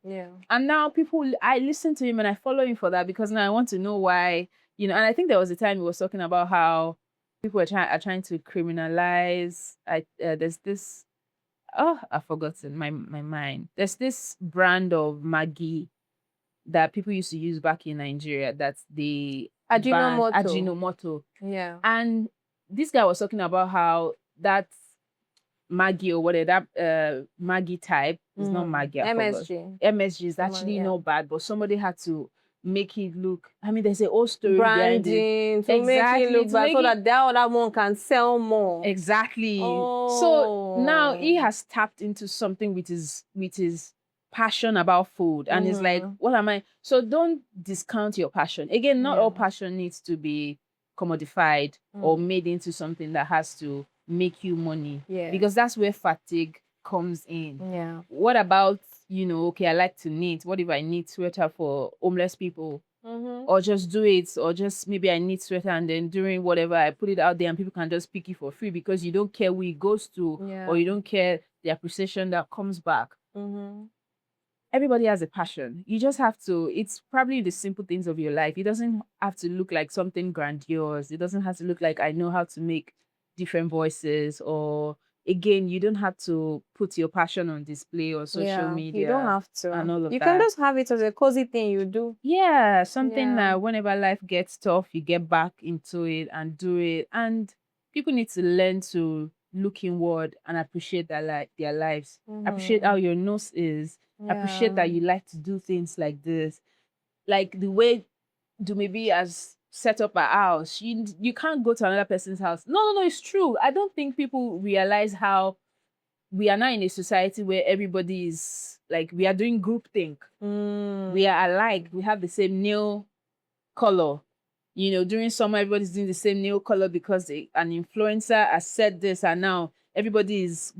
S1: And now I listen to him and I follow him for that, because now I want to know why, you know. And I think there was a time he was talking about how people are trying to criminalize. There's this, I've forgotten my mind. There's this brand of Maggi that people used to use back in Nigeria. That's the Ajinomoto.
S2: Yeah.
S1: And this guy was talking about how that Maggi or whatever, that Maggi type is not Maggi. MSG is actually not bad, but somebody had to make it look. I mean, there's a whole story behind it.
S2: To make it look bad, so that other one can sell more.
S1: Exactly. So now he has tapped into something with his passion about food, and it's like, what am I? So don't discount your passion. Again, not all passion needs to be commodified or made into something that has to make you money, because that's where fatigue comes in. What about, you know, okay, I like to knit. What if I knit sweater for homeless people? Or just do it, or just maybe I knit sweater and then during whatever I put it out there and people can just pick it for free because you don't care who it goes to, or you don't care the appreciation that comes back. Everybody has a passion. You just have to, it's probably the simple things of your life. It doesn't have to look like something grandiose. It doesn't have to look like I know how to make different voices, or again, you don't have to put your passion on display or social media.
S2: You don't have to.
S1: And all of
S2: you
S1: that.
S2: can just have it as a cozy thing you do.
S1: Yeah, something that whenever life gets tough, you get back into it and do it. And people need to learn to look inward and appreciate their lives. Appreciate how your nose is. Appreciate that you like to do things like this. Like the way Dumebi has set up a house. You can't go to another person's house. No, it's true. I don't think people realize how we are now in a society where everybody is like, we are doing groupthink. We are alike. We have the same nail color. You know, during summer, everybody's doing the same nail color because an influencer has said this, and now everybody is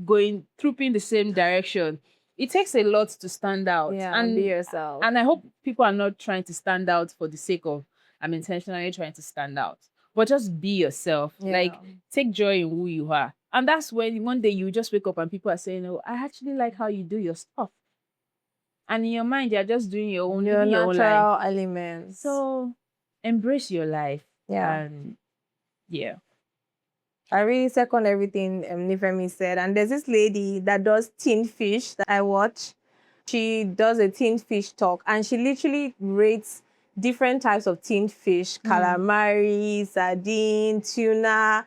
S1: trooping the same direction. It takes a lot to stand out.
S2: And be yourself.
S1: And I hope people are not trying to stand out for the sake of, I'm intentionally trying to stand out. But just be yourself. Like, take joy in who you are. And that's when one day you just wake up and people are saying, oh, I actually like how you do your stuff. And in your mind, you're just doing your own
S2: natural elements.
S1: So embrace your life. And
S2: I really second everything Nifemi said. And there's this lady that does tinned fish that I watch. She does a tinned fish talk, and she literally rates different types of tinned fish: calamari, sardine, tuna,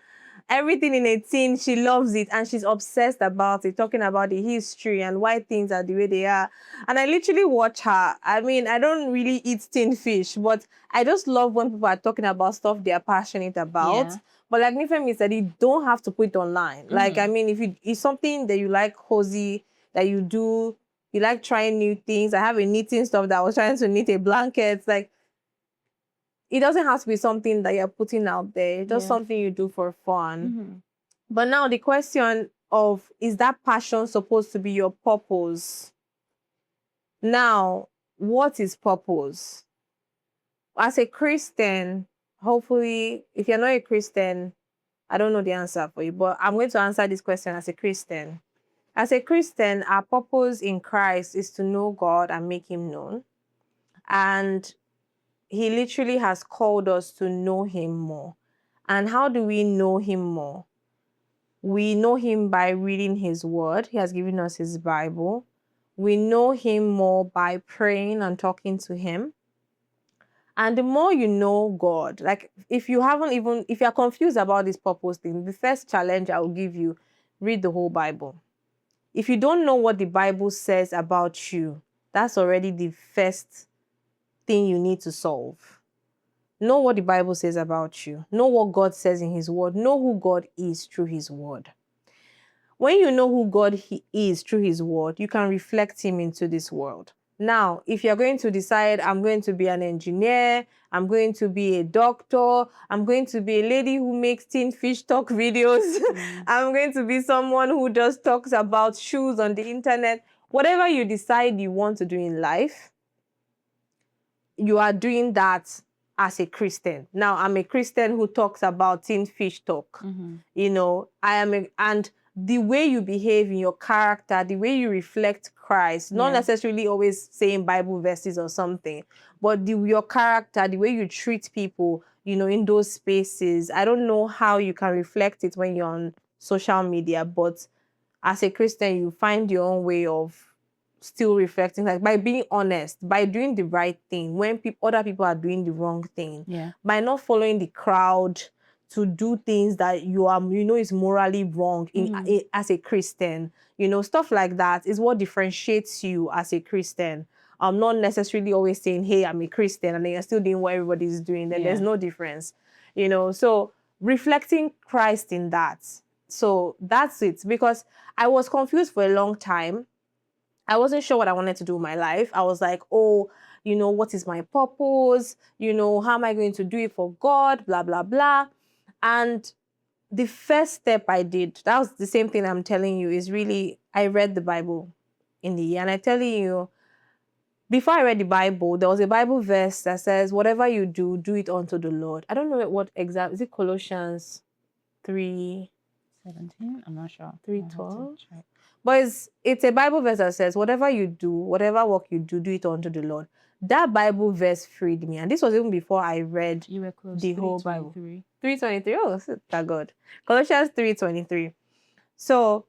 S2: everything in a teen, she loves it and she's obsessed about it, talking about the history and why things are the way they are. And I literally watch her. I mean, I don't really eat tin fish, but I just love when people are talking about stuff they are passionate about.
S1: Yeah.
S2: But like Nifemi said, you don't have to put it online. Like, I mean, if it's something that you like cozy, that you do, you like trying new things. I have a knitting stuff that I was trying to knit a blanket. Like, it doesn't have to be something that you're putting out there. It's just something you do for fun. But now the question of, is that passion supposed to be your purpose? Now, what is purpose? As a Christian, hopefully, if you're not a Christian, I don't know the answer for you, but I'm going to answer this question as a Christian. As a Christian, our purpose in Christ is to know God and make him known. And he literally has called us to know him more. And how do we know him more? We know him by reading his word. He has given us his Bible. We know him more by praying and talking to him. And the more you know God, like if you're confused about this purpose thing, the first challenge I will give you, read the whole Bible. If you don't know what the Bible says about you, that's already the first thing you need to solve. Know what the Bible says about you. Know what God says in his word. Know who God is through his word. When you know who God is through his word, you can reflect him into this world. Now, if you're going to decide, I'm going to be an engineer, I'm going to be a doctor, I'm going to be a lady who makes tin fish talk videos, I'm going to be someone who just talks about shoes on the internet, whatever you decide you want to do in life, you are doing that as a Christian. Now, I'm a Christian who talks about tin fish talk. You know, and the way you behave in your character, the way you reflect Christ, not necessarily always saying Bible verses or something, but your character, the way you treat people, you know, in those spaces. I don't know how you can reflect it when you're on social media, but as a Christian, you find your own way of still reflecting, like by being honest, by doing the right thing when other people are doing the wrong thing, by not following the crowd to do things that you know is morally wrong as a Christian. You know, stuff like that is what differentiates you as a Christian. I'm not necessarily always saying, hey, I'm a Christian, and then you're still doing what everybody's doing. Then there's no difference. You know, so reflecting Christ in that. So that's it. Because I was confused for a long time. I wasn't sure what I wanted to do with my life. I was like, oh, you know, what is my purpose? You know, how am I going to do it for God? Blah, blah, blah. And the first step I did, that was the same thing I'm telling you, is really, I read the Bible in the year. And I'm telling you, before I read the Bible, there was a Bible verse that says, whatever you do, do it unto the Lord. I don't know what exact, is it Colossians 3:17?
S1: I'm not sure.
S2: 3:12? But it's a Bible verse that says, whatever you do, whatever work you do, do it unto the Lord. That Bible verse freed me. And this was even before I read the whole Bible. 3:23. Oh, thank God. Colossians 3:23. So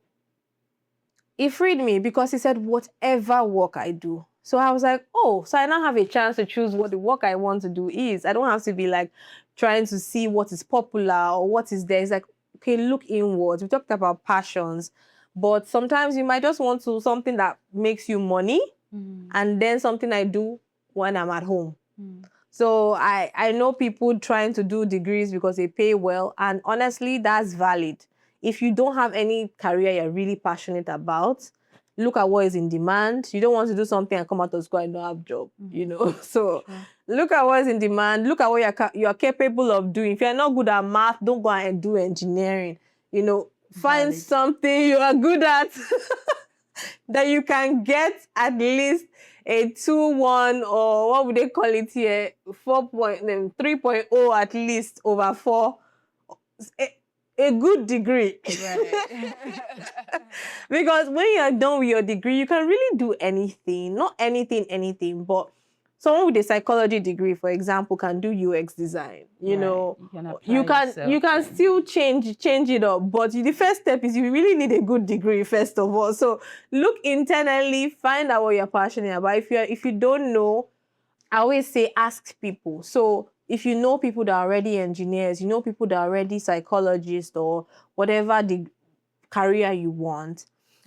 S2: it freed me because he said, whatever work I do. So I was like, oh, so I now have a chance to choose what the work I want to do is. I don't have to be like trying to see what is popular or what is there. It's like, okay, look inwards. We talked about passions, but sometimes you might just want to something that makes you money, and then something I do when I'm at home. So I know people trying to do degrees because they pay well, and honestly, that's valid. If you don't have any career you're really passionate about, look at what is in demand. You don't want to do something and come out of school and not have a job, you know. So look at what is in demand. Look at what you're capable of doing. If you're not good at math, don't go and do engineering. You know, find something you are good at that you can get at least a 2.1, or what would they call it here? 3.0 at least over 4. A good degree. Right. Because when you're done with your degree, you can really do anything. Not anything, but someone with a psychology degree, for example, can do UX design. You know, you can still change it up. But the first step is you really need a good degree, first of all. So look internally, find out what you're passionate about. If you don't know, I always say ask people. So if you know people that are already engineers, you know people that are already psychologists or whatever the career you want,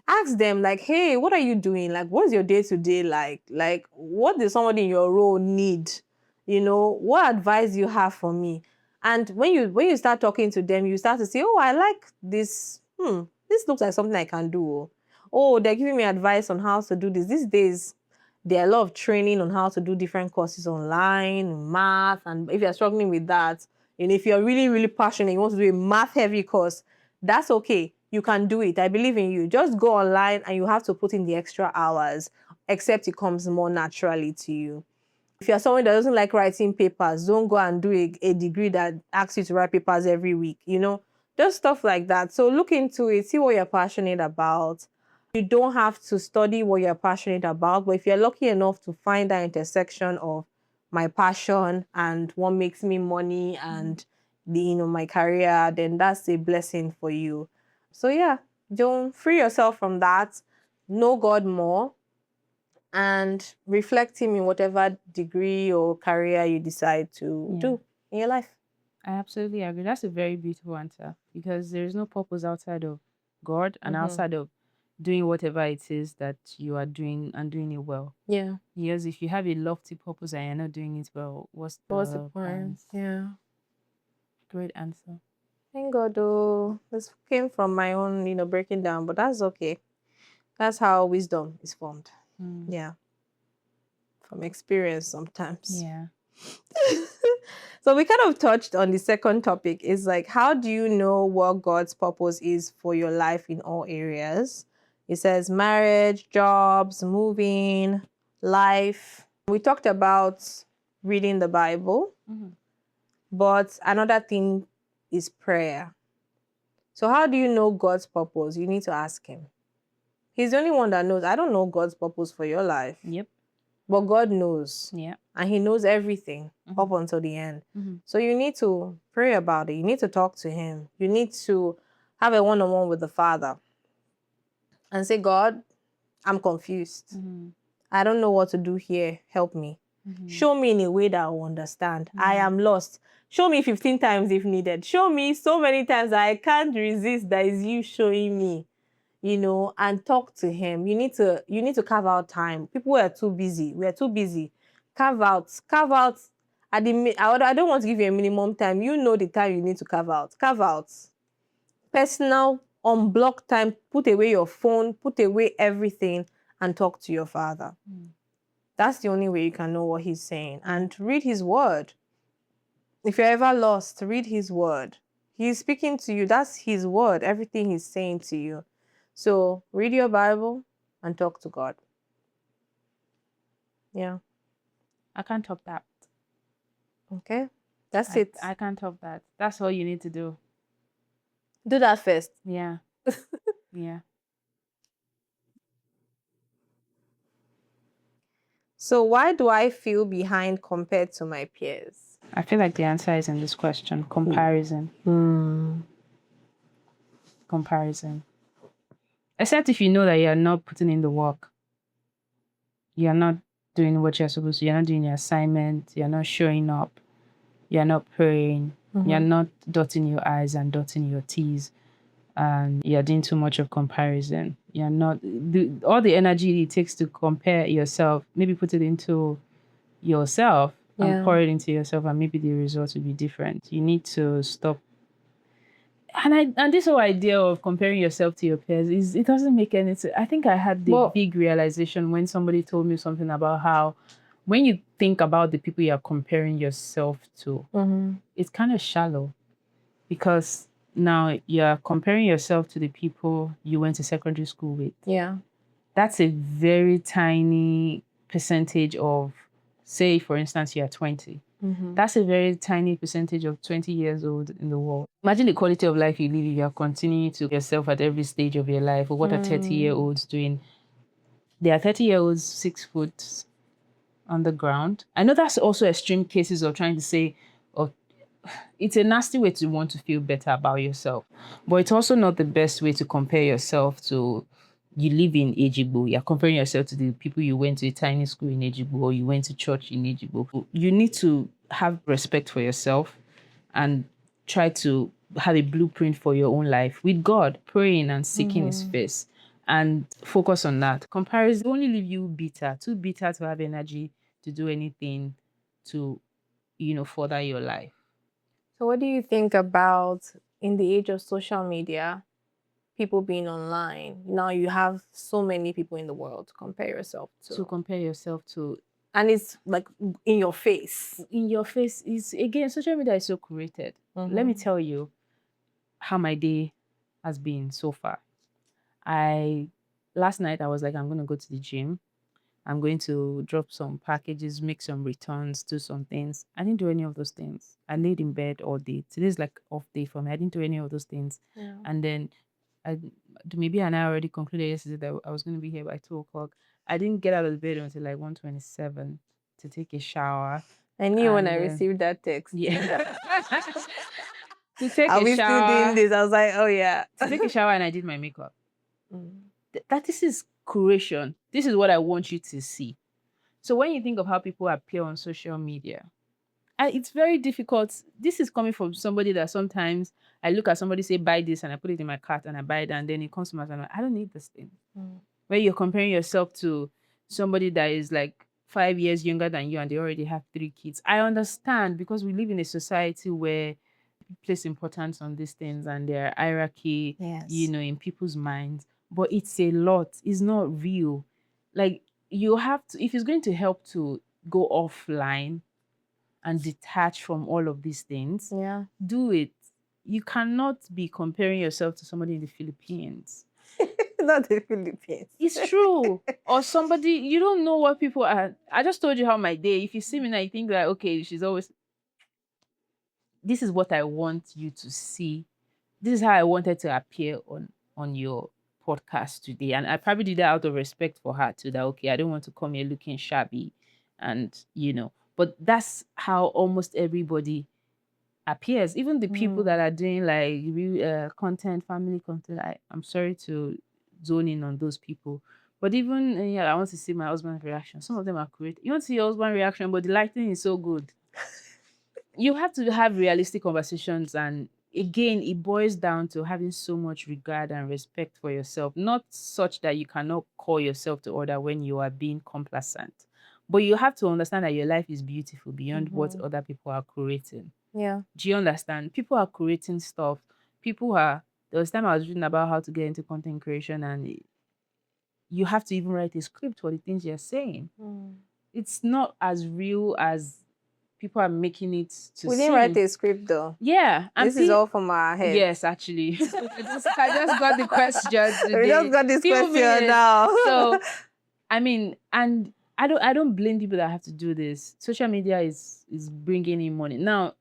S2: ask them like, hey, what are you doing? Like, what's your day-to-day like? Like, what does somebody in your role need? What advice do you have for me? And when you start talking to them, you start to say, oh, I like this. This looks like something I can do. Oh, they're giving me advice on how to do this. These days, there are a lot of training on how to do different courses online, math, and if you're struggling with that, and if you're really, really passionate, you want to do a math-heavy course, that's okay. You can do it. I believe in you. Just go online and you have to put in the extra hours, except it comes more naturally to you. If you're someone that doesn't like writing papers, don't go and do a degree that asks you to write papers every week, just stuff like that. So look into it, see what you're passionate about. You don't have to study what you're passionate about, but if you're lucky enough to find that intersection of my passion and what makes me money and my career, then that's a blessing for you. So yeah, don't free yourself from that. Know God more and reflect Him in whatever degree or career you decide to do in your life.
S1: I absolutely agree. That's a very beautiful answer because there's no purpose outside of God and outside of doing whatever it is that you are doing and doing it well.
S2: Yeah.
S1: Because if you have a lofty purpose and you're not doing it well, what's the
S2: point? Yeah.
S1: Great answer.
S2: Thank God, though. This came from my own, breaking down, but that's okay. That's how wisdom is formed. Yeah. From experience sometimes.
S1: Yeah.
S2: So we kind of touched on the second topic is like, how do you know what God's purpose is for your life in all areas? It says marriage, jobs, moving, life. We talked about reading the Bible, but another thing is prayer. So how do you know God's purpose? You need to ask Him. He's the only one that knows. I don't know God's purpose for your life.
S1: Yep.
S2: But God knows.
S1: Yeah.
S2: And He knows everything up until the end. So you need to pray about it. You need to talk to Him. You need to have a one-on-one with the Father and say, God, I'm confused. I don't know what to do here. Help me. Show me in a way that I will understand. I am lost. Show me 15 times if needed. Show me so many times that I can't resist that is you showing me. And talk to Him. You need to carve out time. People are too busy. We are too busy. Carve out. I don't want to give you a minimum time. You know the time you need to carve out. Carve out. Personal, unblock time. Put away your phone. Put away everything and talk to your Father. That's the only way you can know what He's saying. And read His word. If you're ever lost, read His word. He's speaking to you. That's His word. Everything He's saying to you. So read your Bible and talk to God. Yeah.
S1: I can't top that.
S2: Okay. That's it.
S1: I can't top that. That's all you need to do.
S2: Do that first.
S1: Yeah. Yeah.
S2: So why do I feel behind compared to my peers?
S1: I feel like the answer is in this question. Comparison. Comparison. Except if you know that you're not putting in the work. You're not doing what you're supposed to. You're not doing your assignment. You're not showing up. You're not praying. You're not dotting your I's and dotting your T's. And you're doing too much of comparison. You're not... all the energy it takes to compare yourself, maybe put it into yourself and pour it into yourself, and maybe the results will be different. You need to stop. And this whole idea of comparing yourself to your peers it doesn't make any sense. I think I had the big realization when somebody told me something about how when you think about the people you're comparing yourself to, it's kind of shallow because now you're comparing yourself to the people you went to secondary school with.
S2: Yeah.
S1: That's a very tiny percentage of, say, for instance, you're 20. That's a very tiny percentage of 20 years old in the world. Imagine the quality of life you live if you're continuing to yourself at every stage of your life. Or what are 30-year-olds doing? There are 30-year-olds 6 foot on the ground. I know that's also extreme cases of trying to say, it's a nasty way to want to feel better about yourself. But it's also not the best way to compare yourself to... You live in Ejigbo, you're comparing yourself to the people you went to a tiny school in Ejigbo or you went to church in Ejigbo. You need to have respect for yourself and try to have a blueprint for your own life with God, praying and seeking his face and focus on that. Comparison will only leave you bitter, too bitter to have energy to do anything to, further your life.
S2: So, what do you think about in the age of social media, people being online? Now you have so many people in the world to compare yourself
S1: To
S2: to.
S1: compare yourself to
S2: And it's like in your face.
S1: in your face is, again, social media is so curated. Let me tell you how my day has been so far. I Last night I was like, I'm gonna go to the gym. I'm going to drop some packages, make some returns, do some things. I didn't do any of those things. I laid in bed all day. Today's like off day for me. I didn't do any of those things.
S2: Yeah.
S1: And then I maybe an hour already concluded yesterday that I was going to be here by 2 o'clock. I didn't get out of bed until like 1:27 to take a shower.
S2: I knew when I
S1: And
S2: received that text.
S1: yeah. To take
S2: Are
S1: a
S2: we still doing
S1: shower.
S2: this? I was like, oh yeah.
S1: To take a shower and I did my makeup. That this is curation. This is what I want you to see. So when you think of how people appear on social media, it's very difficult. This is coming from somebody that sometimes I look at somebody say buy this and I put it in my cart and I buy it and then it comes to my and I don't need this thing. Where you're comparing yourself to somebody that is like 5 years younger than you and they already have 3 kids. I understand because we live in a society where place importance on these things and their hierarchy,
S2: Yes.
S1: in people's minds. But it's a lot. It's not real. Like you have to, if it's going to help to go offline and detach from all of these things,
S2: Yeah.
S1: do it. You cannot be comparing yourself to somebody in the Philippines.
S2: Not the Philippines.
S1: It's true. Or somebody, you don't know what people are. I just told you how my day, if you see me now, you think that, okay, she's always, this is what I want you to see. This is how I wanted to appear on your podcast today. And I probably did that out of respect for her too. That okay, I don't want to come here looking shabby and but that's how almost everybody appears. Even the people that are doing like content, family content. I'm sorry to zone in on those people. But even yeah, I want to see my husband's reaction. Some of them are great. You want to see your husband's reaction, but the lighting is so good. You have to have realistic conversations, and again it boils down to having so much regard and respect for yourself, not such that you cannot call yourself to order when you are being complacent, but you have to understand that your life is beautiful beyond what other people are creating.
S2: Yeah.
S1: Do you understand? People are creating stuff. People are There was time I was reading about how to get into content creation, and you have to even write a script for the things you're saying. It's not as real as people are making it to
S2: We
S1: seem.
S2: didn't write a script though.
S1: Yeah, and
S2: This is all from our head.
S1: yes, actually, I just got the question today.
S2: We just got this
S1: Few
S2: question
S1: minutes.
S2: now.
S1: So, I mean, and I don't blame people that have to do this. Social media is bringing in money now.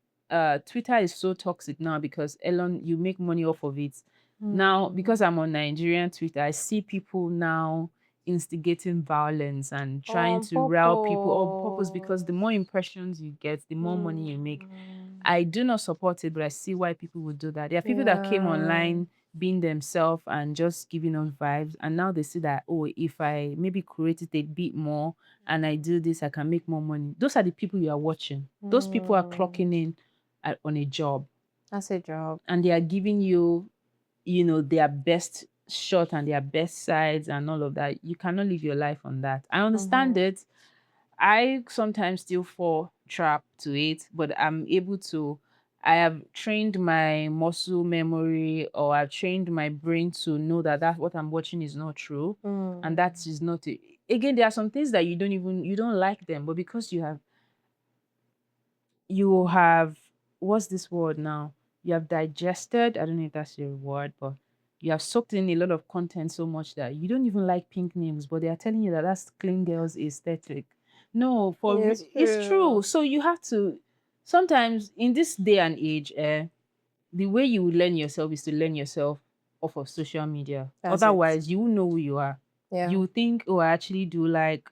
S1: Twitter is so toxic now because Elon, you make money off of it. Now, because I'm on Nigerian Twitter, I see people now instigating violence and trying
S2: On
S1: to rile people on purpose
S2: purpose.
S1: because the more impressions you get, the more money you make. I do not support it, but I see why people would do that. There are people that came online being themselves and just giving us vibes, and now they see that, oh, if I maybe create it a bit more and I do this, I can make more money. Those are the people you are watching. Those people are clocking in on a job.
S2: That's a job.
S1: And they are giving you, their best shot and their best sides and all of that. You cannot live your life on that. I understand it. I sometimes still fall trap to it, but I have trained my muscle memory, or I've trained my brain to know that what I'm watching is not true. And that is not it. Again, there are some things that you don't like them, but because you have what's this word now? You have digested, I don't know if that's your word, but you have soaked in a lot of content so much that you don't even like pink names, but they are telling you that that's clean girls aesthetic. No, it's true. So you have to sometimes in this day and age, the way you would learn yourself is to learn yourself off of social media.
S2: That's it.
S1: Otherwise, you won't know who you are.
S2: Yeah.
S1: You think, oh, I actually do like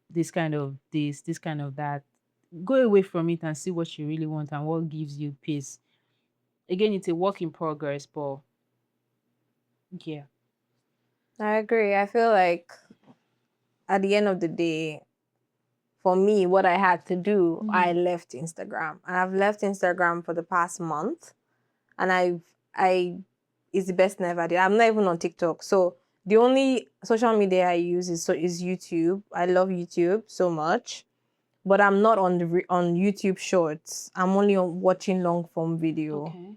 S1: this kind of that. Go away from it and see what you really want and what gives you peace. Again, it's a work in progress, but yeah.
S2: I agree. I feel like at the end of the day, for me, what I had to do, I left Instagram. And I've left Instagram for the past month. And it's the best thing I ever did. I'm not even on TikTok. So the only social media I use is YouTube. I love YouTube so much. But I'm not on on YouTube Shorts. I'm only on watching long form video.
S1: Okay.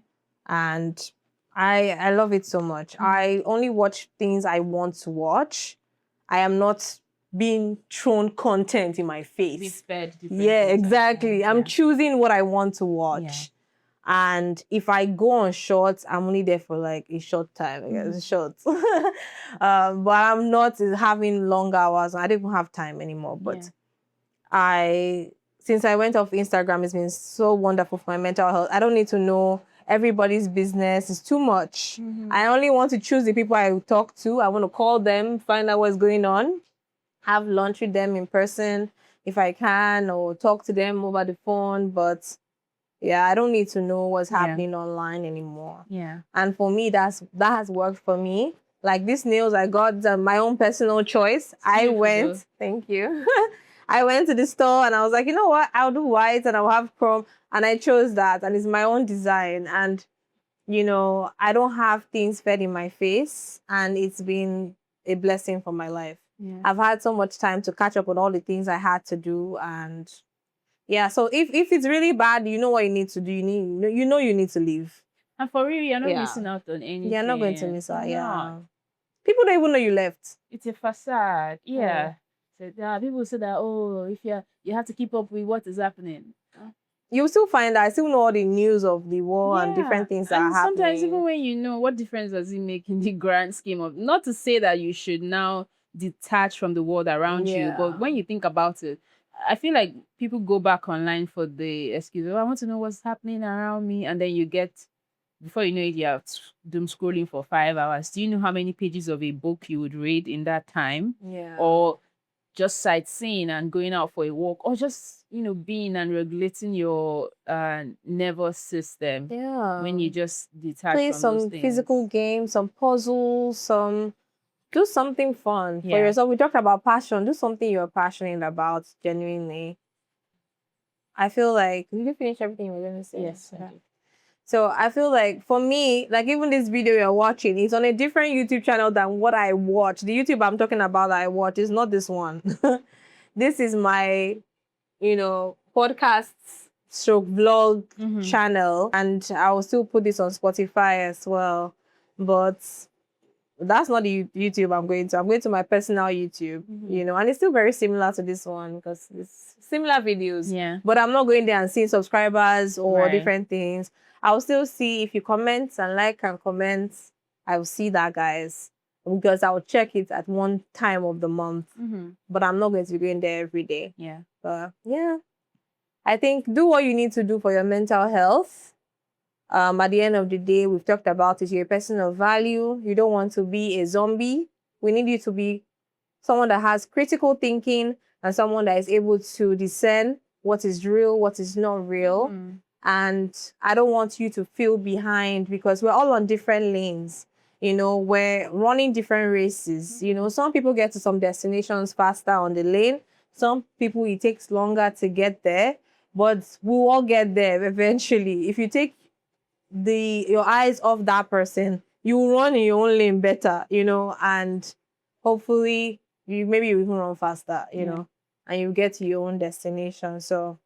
S2: And I love it so much. I only watch things I want to watch. I am not being thrown content in my face.
S1: Be fed different
S2: Yeah,
S1: things.
S2: exactly. I'm choosing what I want to watch.
S1: Yeah.
S2: And if I go on shorts, I'm only there for like a short time. I guess shorts. But I'm not having long hours. I don't even have time anymore. But since I went off Instagram, it's been so wonderful for my mental health. I don't need to know everybody's business. It's too much. I only want to choose the people I will talk to. I want to call them, find out what's going on, have lunch with them in person if I can, or talk to them over the phone. But yeah, I don't need to know what's happening online anymore.
S1: Yeah.
S2: And for me, that has worked for me. Like these nails, I got my own personal choice. Thank you. I went to the store and I was like, you know what? I'll do white and I'll have chrome. And I chose that. And it's my own design. And, I don't have things fed in my face. And it's been a blessing for my life.
S1: Yeah.
S2: I've had so much time to catch up on all the things I had to do. And yeah, so if it's really bad, you know what you need to do. You need to leave.
S1: And for real, you're not missing out on anything.
S2: You're not going to miss out. Yeah. People don't even know you left.
S1: It's a facade. Yeah. So people say that, oh, if you have to keep up with what is happening.
S2: You still find that I still know all the news of the war and different things that are happening.
S1: Sometimes even when you know, what difference does it make in the grand scheme of, not to say that you should now detach from the world around you, but when you think about it, I feel like people go back online for the excuse, oh, I want to know what's happening around me. And then you get, before you know it, you're doom scrolling for 5 hours. Do you know how many pages of a book you would read in that time?
S2: Yeah.
S1: Or just sightseeing and going out for a walk, or just, being and regulating your nervous system.
S2: Yeah.
S1: When you just detach
S2: play
S1: from
S2: some
S1: those things.
S2: physical games, some puzzles, do something fun for yourself. We talked about passion. Do something you're passionate about, genuinely. I feel like, did you finish everything you were going to say?
S1: Yes.
S2: Okay. So I feel like for me, like even this video you're watching, it's on a different YouTube channel than what I watch. The YouTube I'm talking about that I watch is not this one. This is my, podcast stroke vlog channel. And I will still put this on Spotify as well. But that's not the YouTube I'm going to. I'm going to my personal YouTube, and it's still very similar to this one because it's similar videos.
S1: Yeah.
S2: But I'm not going there and seeing subscribers or different things. I'll still see if you comment and like and comment. I will see that, guys, because I'll check it at one time of the month. But I'm not going to be going there every day.
S1: Yeah.
S2: But yeah, I think do what you need to do for your mental health. At the end of the day, we've talked about it. You're a person of value. You don't want to be a zombie. We need you to be someone that has critical thinking and someone that is able to discern what is real, what is not real. And I don't want you to feel behind because we're all on different lanes. We're running different races. Some people get to some destinations faster on the lane. Some people, it takes longer to get there. But we'll all get there eventually. If you take your eyes off that person, you will run in your own lane better, and hopefully you even run faster, and you get to your own destination. So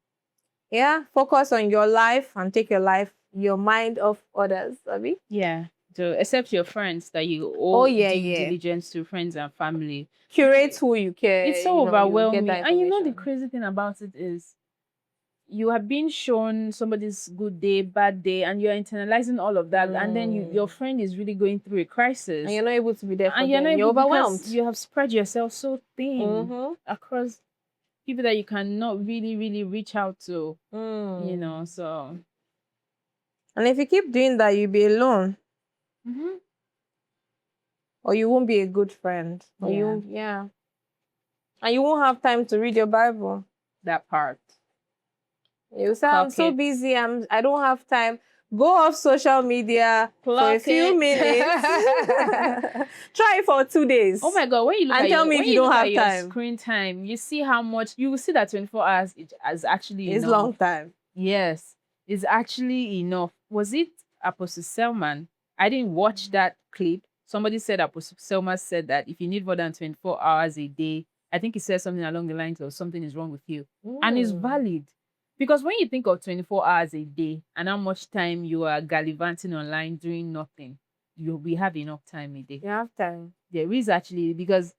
S2: yeah, focus on your life and take your mind off others, Abby.
S1: Yeah. So except your friends that you owe due diligence to, friends and family.
S2: Curate who you care.
S1: It's so overwhelming. And the crazy thing about it is you have been shown somebody's good day, bad day, and you're internalizing all of that. And then your friend is really going through a crisis.
S2: And you're not able to be there for
S1: and
S2: them. You're overwhelmed.
S1: You have spread yourself so thin across people that you cannot really, really reach out to. So.
S2: And if you keep doing that, you'll be alone. Or you won't be a good friend. Or and you won't have time to read your Bible.
S1: That part.
S2: You say, I'm so busy, I don't have time. Go off social media for a
S1: Clock
S2: few
S1: it.
S2: minutes. Try it for 2 days.
S1: Oh my God, when you look
S2: And
S1: at
S2: tell
S1: your
S2: me if
S1: when
S2: you
S1: you
S2: don't
S1: look at
S2: have
S1: your
S2: time.
S1: screen time, you see how much you will see that 24 hours is actually
S2: It's
S1: enough.
S2: long time.
S1: Yes, it's actually enough. Was it Apostle Selman? I didn't watch that clip. Somebody said Apostle Selman said that if you need more than 24 hours a day, I think he said something along the lines of something is wrong with you. And it's valid. Because when you think of 24 hours a day and how much time you are gallivanting online doing nothing, we have enough time a day.
S2: You have time.
S1: There is actually, because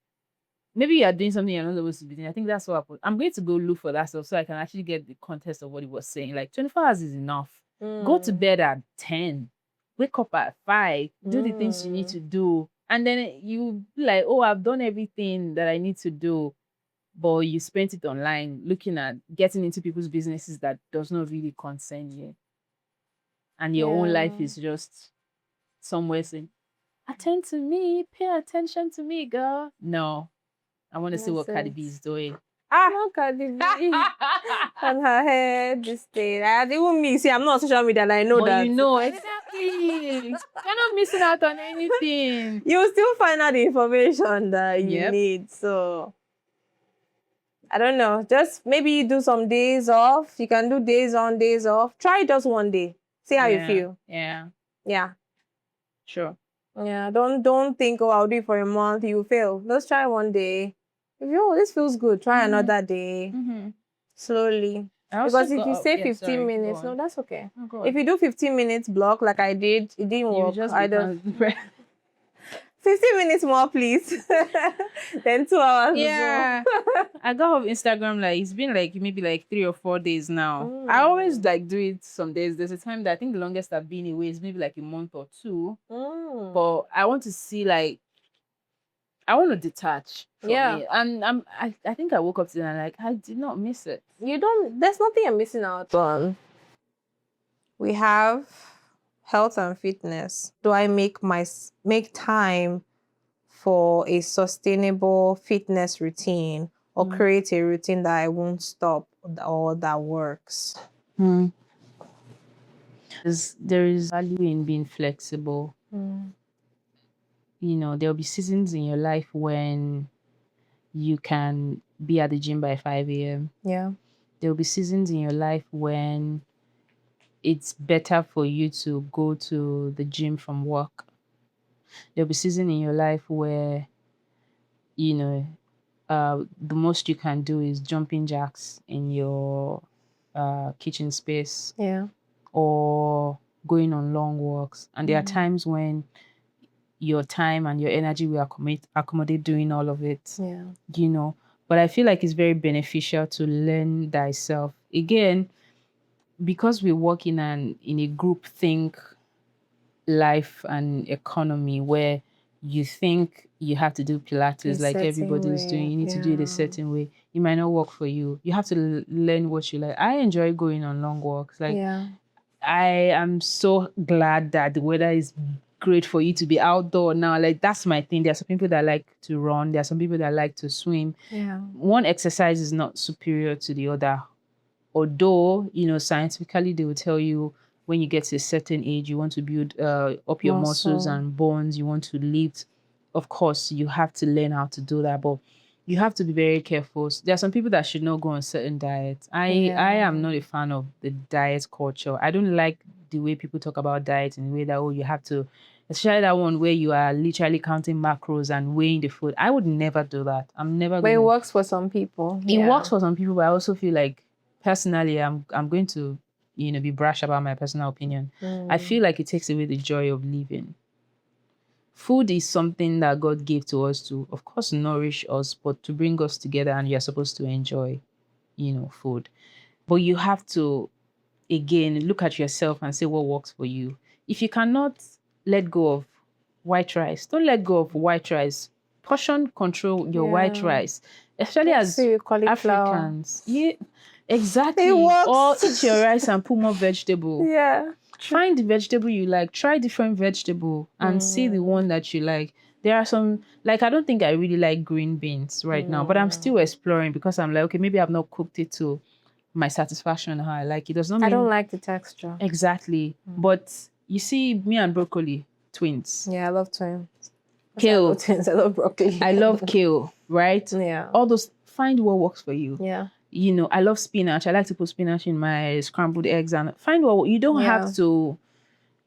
S1: maybe you are doing something you're not supposed to be doing. I think that's what happened. I'm going to go look for that stuff so I can actually get the context of what he was saying. Like 24 hours is enough. Go to bed at 10. Wake up at 5. Do the things you need to do. And then you be like, oh, I've done everything that I need to do. But you spent it online looking at getting into people's businesses that does not really concern you. And your own life is just somewhere saying, attend to me, pay attention to me, girl. No. I want to see what Cardi B is doing.
S2: Not Cardi B. On her head, this thing. Even me, see, I'm not on social media and I know
S1: But
S2: that.
S1: you know, exactly. You're not missing out on anything.
S2: You will still find out the information that you
S1: Yep.
S2: need. So, I don't know. Just maybe do some days off. You can do days on, days off. Try just one day. See how you feel.
S1: Yeah.
S2: Yeah.
S1: Sure.
S2: Yeah. Don't think, oh, I'll do it for a month. You fail. Just try one day. If you, oh, this feels good, try another day. Slowly. Because if you say 15 minutes, no, that's okay. If you do 15 minutes block like I did, it didn't
S1: You
S2: work.
S1: just
S2: I don't. 15 minutes more, please. Then 2 hours.
S1: Yeah. I got off Instagram, like it's been like maybe like 3 or 4 days now. I always like do it some days. There's a time that I think the longest I've been away is maybe like a month or two. But I want to see, like, I want to detach from it. And I think I woke up today and like I did not miss it.
S2: There's nothing you're missing out on. We have health and fitness. Do I make time for a sustainable fitness routine or create a routine that I won't stop or that works?
S1: There is value in being flexible. You know, there'll be seasons in your life when you can be at the gym by 5 a.m.
S2: Yeah.
S1: There'll be seasons in your life when it's better for you to go to the gym from work. There'll be seasons in your life where, you know, the most you can do is jumping jacks in your kitchen space.
S2: Yeah.
S1: Or going on long walks. And there are times when your time and your energy will accommodate doing all of it.
S2: Yeah.
S1: You know, but I feel like it's very beneficial to learn thyself. Again, because we work in a group think life and economy where you think you have to do Pilates like everybody's doing. You need to do it a certain way. It might not work for you. You have to learn what you like. I enjoy going on long walks. Like, I am so glad that the weather is great for you to be outdoor now. Like, that's my thing. There are some people that like to run. There are some people that like to swim.
S2: Yeah.
S1: One exercise is not superior to the other. Although, you know, scientifically, they will tell you when you get to a certain age, you want to build up your muscles and bones, you want to lift. Of course, you have to learn how to do that, but you have to be very careful. There are some people that should not go on certain diets. I am not a fan of the diet culture. I don't like the way people talk about diet in the way that, oh, you have to, especially that one where you are literally counting macros and weighing the food. I would never do that. I'm never.
S2: But it works for some people.
S1: It works for some people, but I also feel like personally, I'm going to, you know, be brash about my personal opinion. I feel like it takes away the joy of living. Food is something that God gave to us to, of course, nourish us, but to bring us together, and you're supposed to enjoy, you know, food. But you have to, again, look at yourself and say what works for you. If you cannot let go of white rice, don't let go of white rice. Portion control your white rice, especially as Africans. Yeah, exactly. Or eat your rice and put more vegetable.
S2: Yeah.
S1: Find the vegetable you like. Try different vegetable and see the one that you like. There are some, like, I don't think I really like green beans right now, but I'm still exploring because I'm like, okay, maybe I've not cooked it to my satisfaction, how I like it. Does not
S2: I don't
S1: mean
S2: like the texture.
S1: exactly. But you see, me and broccoli, twins.
S2: Yeah, I love twins. I love
S1: Kale,
S2: twins. I love broccoli.
S1: I love kale, right?
S2: Yeah.
S1: All those, find what works for you.
S2: Yeah.
S1: You know, I love spinach. I like to put spinach in my scrambled eggs, and find what you don't
S2: Yeah.
S1: have to.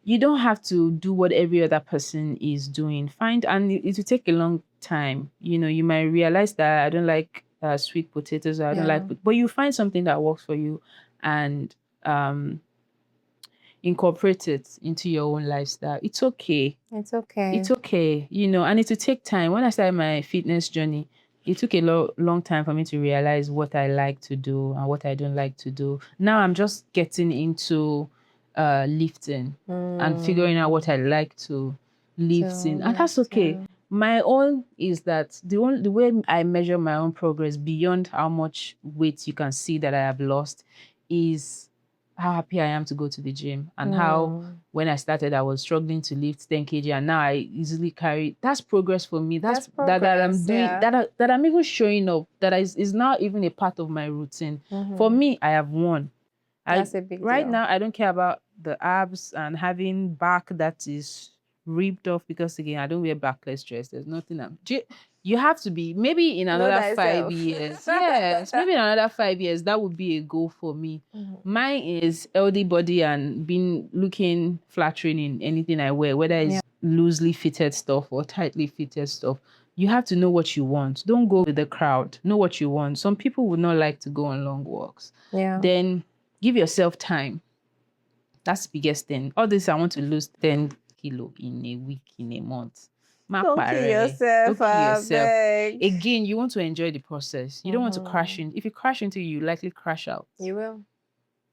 S1: You don't have to do what every other person is doing. Find, and it will take a long time. You know, you might realize that I don't like sweet potatoes, or I don't
S2: Yeah.
S1: like, but you find something that works for you, and um, incorporate it into your own lifestyle. It's okay.
S2: It's okay.
S1: It's okay, you know, and it will take time. When I started my fitness journey, it took a long time for me to realize what I like to do and what I don't like to do. Now I'm just getting into lifting and figuring out what I like to lift in, and that's okay. My own is that the way I measure my own progress beyond how much weight you can see that I have lost is how happy I am to go to the gym, and how when I started I was struggling to lift 10 kg and now I easily carry. That's progress for me. That's
S2: progress,
S1: that I'm doing,
S2: yeah.
S1: that I'm even showing up, that is now even a part of my routine. For me, I have won.
S2: That's a big
S1: Right
S2: deal.
S1: now I don't care about the abs and having back that is ripped off, because again I don't wear backless dress. There's nothing you have to be, maybe in another 5 years. Yes, maybe in another 5 years that would be a goal for me. Mine is healthy body and being looking flattering in anything I wear, whether it's loosely fitted stuff or tightly fitted stuff. You have to know what you want. Don't go with the crowd. Know what you want. Some people would not like to go on long walks.
S2: Yeah.
S1: Then give yourself time. That's the biggest thing. All this, I want to lose 10 kilo in a week, in a month.
S2: Don't kill yourself.
S1: Don't kill yourself.
S2: Beg.
S1: Again, you want to enjoy the process. You don't want to crash in. If you crash into it, you likely crash out.
S2: You will.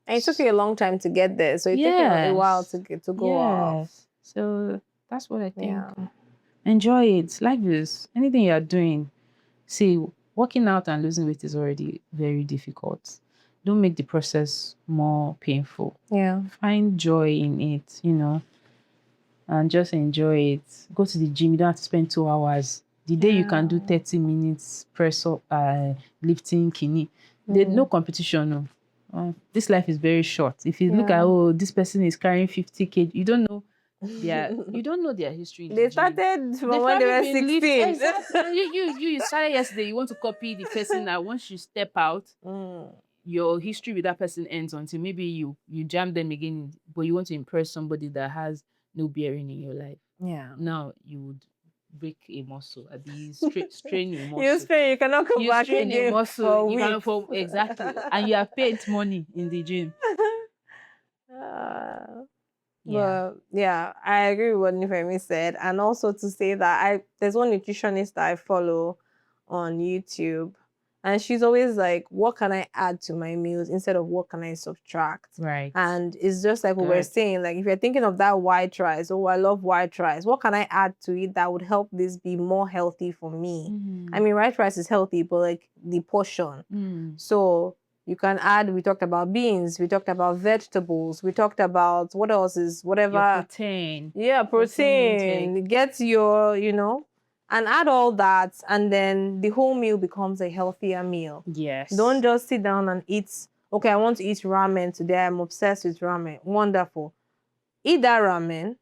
S2: And it took you a long time to get there, so it took you a while to go off.
S1: So that's what I think.
S2: Yeah.
S1: Enjoy it. Like this. Anything you are doing. See, working out and losing weight is already very difficult. Don't make the process more painful.
S2: Yeah.
S1: Find joy in it, you know, and just enjoy it. Go to the gym. You don't have to spend 2 hours. The day you can do 30 minutes press up, lifting, kini. There's no competition. No. This life is very short. If you look at, this person is carrying 50 kg, you don't know you don't know their history.
S2: They started from when they were 16.
S1: Exactly. You started yesterday. You want to copy the person that once you step out, your history with that person ends until maybe you jam them again, but you want to impress somebody that has no bearing in your life.
S2: Yeah.
S1: Now you would break a muscle, strain a muscle.
S2: You cannot come back
S1: strain
S2: again
S1: a muscle.
S2: for
S1: You cannot exactly, and you have paid money in the gym.
S2: But yeah, I agree with what Nifemi said. And also to say that there's one nutritionist that I follow on YouTube, and she's always like, what can I add to my meals instead of what can I subtract?
S1: Right.
S2: And it's just like what we're saying, like if you're thinking of that white rice, oh, I love white rice, what can I add to it that would help this be more healthy for me? I mean, white rice is healthy, but like the portion. So you can add, we talked about beans, we talked about vegetables, we talked about what else is whatever.
S1: Your protein.
S2: Yeah, protein. Get your, and add all that, and then the whole meal becomes a healthier meal.
S1: Yes.
S2: Don't just sit down and eat, okay, I want to eat ramen today. I'm obsessed with ramen. Wonderful. Eat that ramen,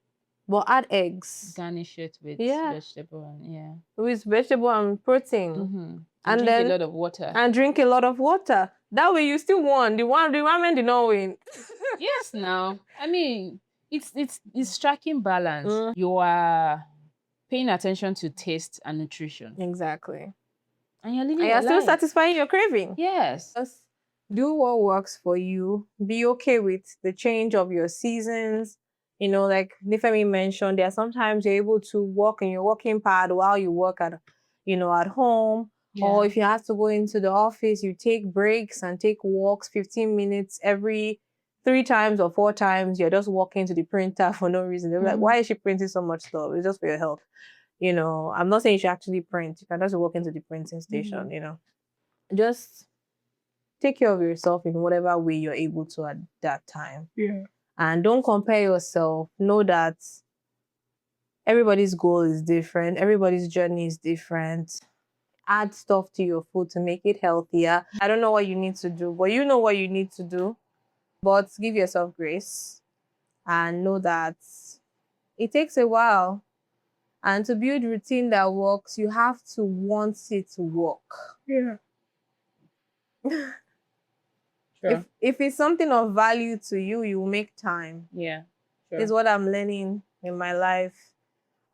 S2: but add eggs.
S1: Garnish it with vegetable and
S2: with vegetable and protein.
S1: And drink a lot of water.
S2: And drink a lot of water. That way you still won. The ramen did not win.
S1: Yes, now. I mean, it's striking balance. You are paying attention to taste and nutrition.
S2: Exactly.
S1: And you're living
S2: and you're still satisfying your craving.
S1: Yes.
S2: Just do what works for you. Be okay with the change of your seasons. Like Nifemi mentioned, there are sometimes you're able to walk in your walking pad while you work at home. Yeah. Or if you have to go into the office, you take breaks and take walks, 15 minutes every 3 times or 4 times. You're just walking to the printer for no reason. They're like, why is she printing so much stuff? It's just for your health. I'm not saying you should actually print. You can just walk into the printing station, Just take care of yourself in whatever way you're able to at that time.
S1: Yeah.
S2: And don't compare yourself. Know that everybody's goal is different. Everybody's journey is different. add stuff to your food to make it healthier. I don't know what you need to do, but you know what you need to do. But give yourself grace and know that it takes a while. And to build routine that works, you have to want it to work.
S1: Yeah. Sure.
S2: If it's something of value to you, you will make time.
S1: Yeah. Sure.
S2: Is what I'm learning in my life.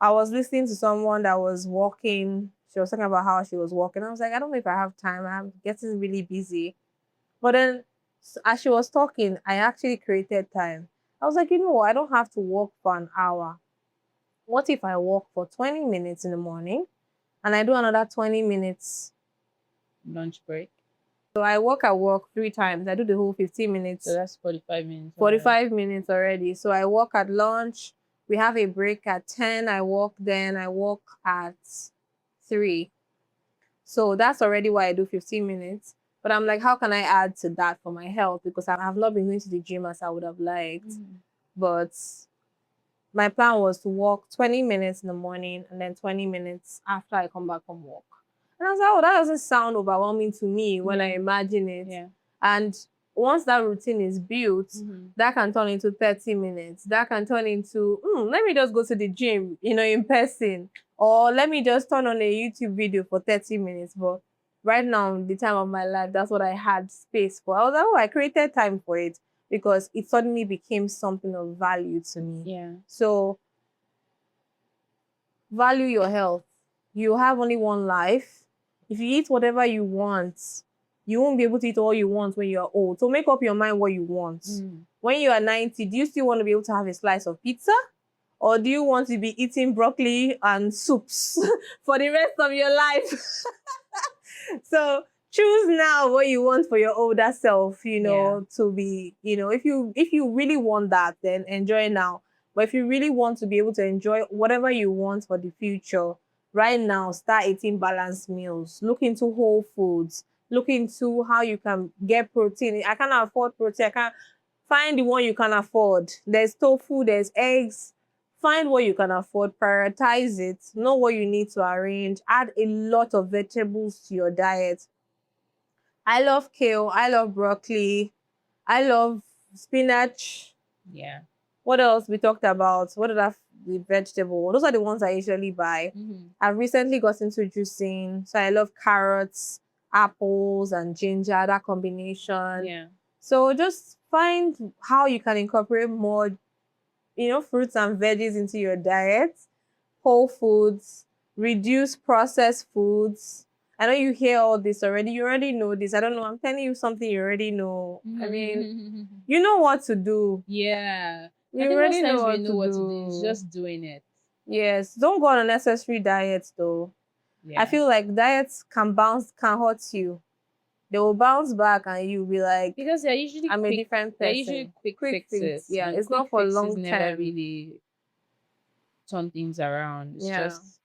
S2: I was listening to someone that was walking. She was talking about how she was walking. I was like, I don't know if I have time. I'm getting really busy. But then, as she was talking, I actually created time. I was like, you know what? I don't have to walk for an hour. What if I walk for 20 minutes in the morning and I do another 20 minutes
S1: Lunch break.
S2: So I walk at work 3 times. I do the whole 15 minutes.
S1: So that's 45 minutes.
S2: 45 minutes already. So I walk at lunch. We have a break at 10. I walk then. I walk at 3. So that's already why I do 15 minutes. But I'm like, how can I add to that for my health? Because I have not been going to the gym as I would have liked. But my plan was to walk 20 minutes in the morning and then 20 minutes after I come back from work. And I was like, oh, that doesn't sound overwhelming to me when I imagine it.
S1: Yeah.
S2: And once that routine is built, that can turn into 30 minutes. That can turn into, let me just go to the gym, in person. Or let me just turn on a YouTube video for 30 minutes. But right now, the time of my life, that's what I had space for. I was like, oh, I created time for it because it suddenly became something of value to me.
S1: Yeah.
S2: So value your health. You have only one life. If you eat whatever you want, you won't be able to eat all you want when you're old. So make up your mind what you want. When you are 90, do you still want to be able to have a slice of pizza? Or do you want to be eating broccoli and soups for the rest of your life? So choose now what you want for your older self, to be, if you really want that, then enjoy now. But if you really want to be able to enjoy whatever you want for the future, right now, start eating balanced meals. Look into whole foods. Look into how you can get protein. I can't afford protein. I can't find the one you can afford. There's tofu, there's eggs. Find what you can afford, prioritize it, know what you need to arrange, add a lot of vegetables to your diet. I love kale, I love broccoli, I love spinach.
S1: Yeah.
S2: What else we talked about? What are the vegetable? Those are the ones I usually buy. I've recently got into juicing, so I love carrots, apples, and ginger, that combination.
S1: Yeah.
S2: So just find how you can incorporate more fruits and veggies into your diet, whole foods, reduce processed foods. I know you hear all this already. You already know this. I don't know. I'm telling you something you already know. I mean, you know what to do.
S1: Yeah.
S2: You
S1: I think
S2: already
S1: most times
S2: know
S1: we
S2: what
S1: know
S2: to
S1: what
S2: do.
S1: to do. It's just doing it.
S2: Yes. Don't go on unnecessary diets though.
S1: Yeah.
S2: I feel like diets can hurt you. They will bounce back and you'll be like,
S1: because they're usually
S2: I'm
S1: quick,
S2: a different person.
S1: They're usually quick fixes.
S2: Yeah,
S1: and
S2: it's
S1: quick
S2: not for
S1: fixes
S2: long
S1: never
S2: term.
S1: really turn things around. It's just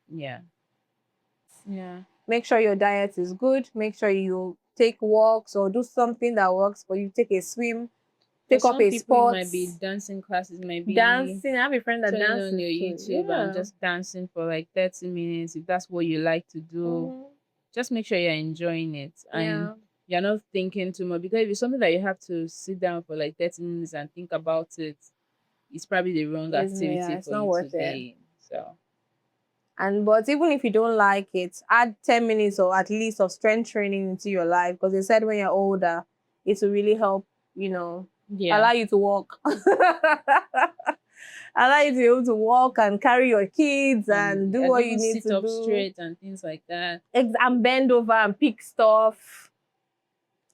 S1: yeah.
S2: Make sure your diet is good. Make sure you take walks or do something that works for you. Take a swim. Take
S1: For
S2: up
S1: some
S2: a
S1: people, it
S2: sport.
S1: might be dancing classes, might be
S2: Dancing. I have a friend that
S1: turning
S2: dances
S1: on your
S2: too.
S1: YouTube and
S2: Yeah.
S1: just dancing for like 30 minutes if that's what you like to do. Just make sure you're enjoying it and you're not thinking too much, because if it's something that you have to sit down for like 30 minutes and think about it, it's probably the wrong activity
S2: It's
S1: for
S2: not
S1: you
S2: worth
S1: to
S2: it.
S1: be in. So
S2: But even if you don't like it, add 10 minutes or at least of strength training into your life, because they said when you're older, it will really help, allow you to walk. Allow you to be able to walk and carry your kids and do what you need
S1: sit
S2: to
S1: up
S2: do.
S1: straight and things like that.
S2: And bend over and pick stuff.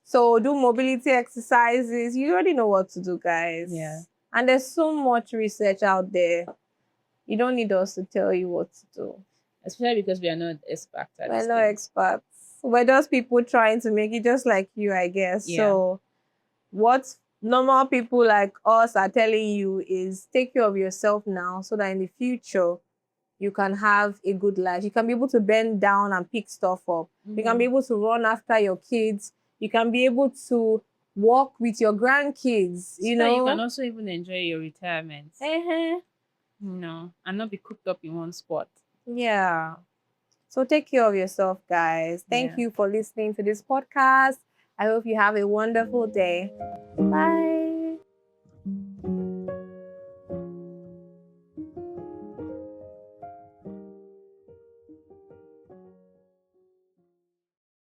S2: So do mobility exercises. You already know what to do, guys.
S1: Yeah.
S2: And there's so much research out there. You don't need us to tell you what to do.
S1: Especially because we are not experts at
S2: We're
S1: this
S2: not
S1: thing.
S2: experts. We're just people trying to make it just like you, I guess.
S1: Yeah.
S2: So what normal people like us are telling you is take care of yourself now so that in the future you can have a good life. You can be able to bend down and pick stuff up. You can be able to run after your kids. You can be able to walk with your grandkids,
S1: So that you can also even enjoy your retirement. And not be cooped up in one spot.
S2: Yeah. So take care of yourself, guys. Thank
S1: Yeah.
S2: you for listening to this podcast. I hope you have a wonderful day. Bye.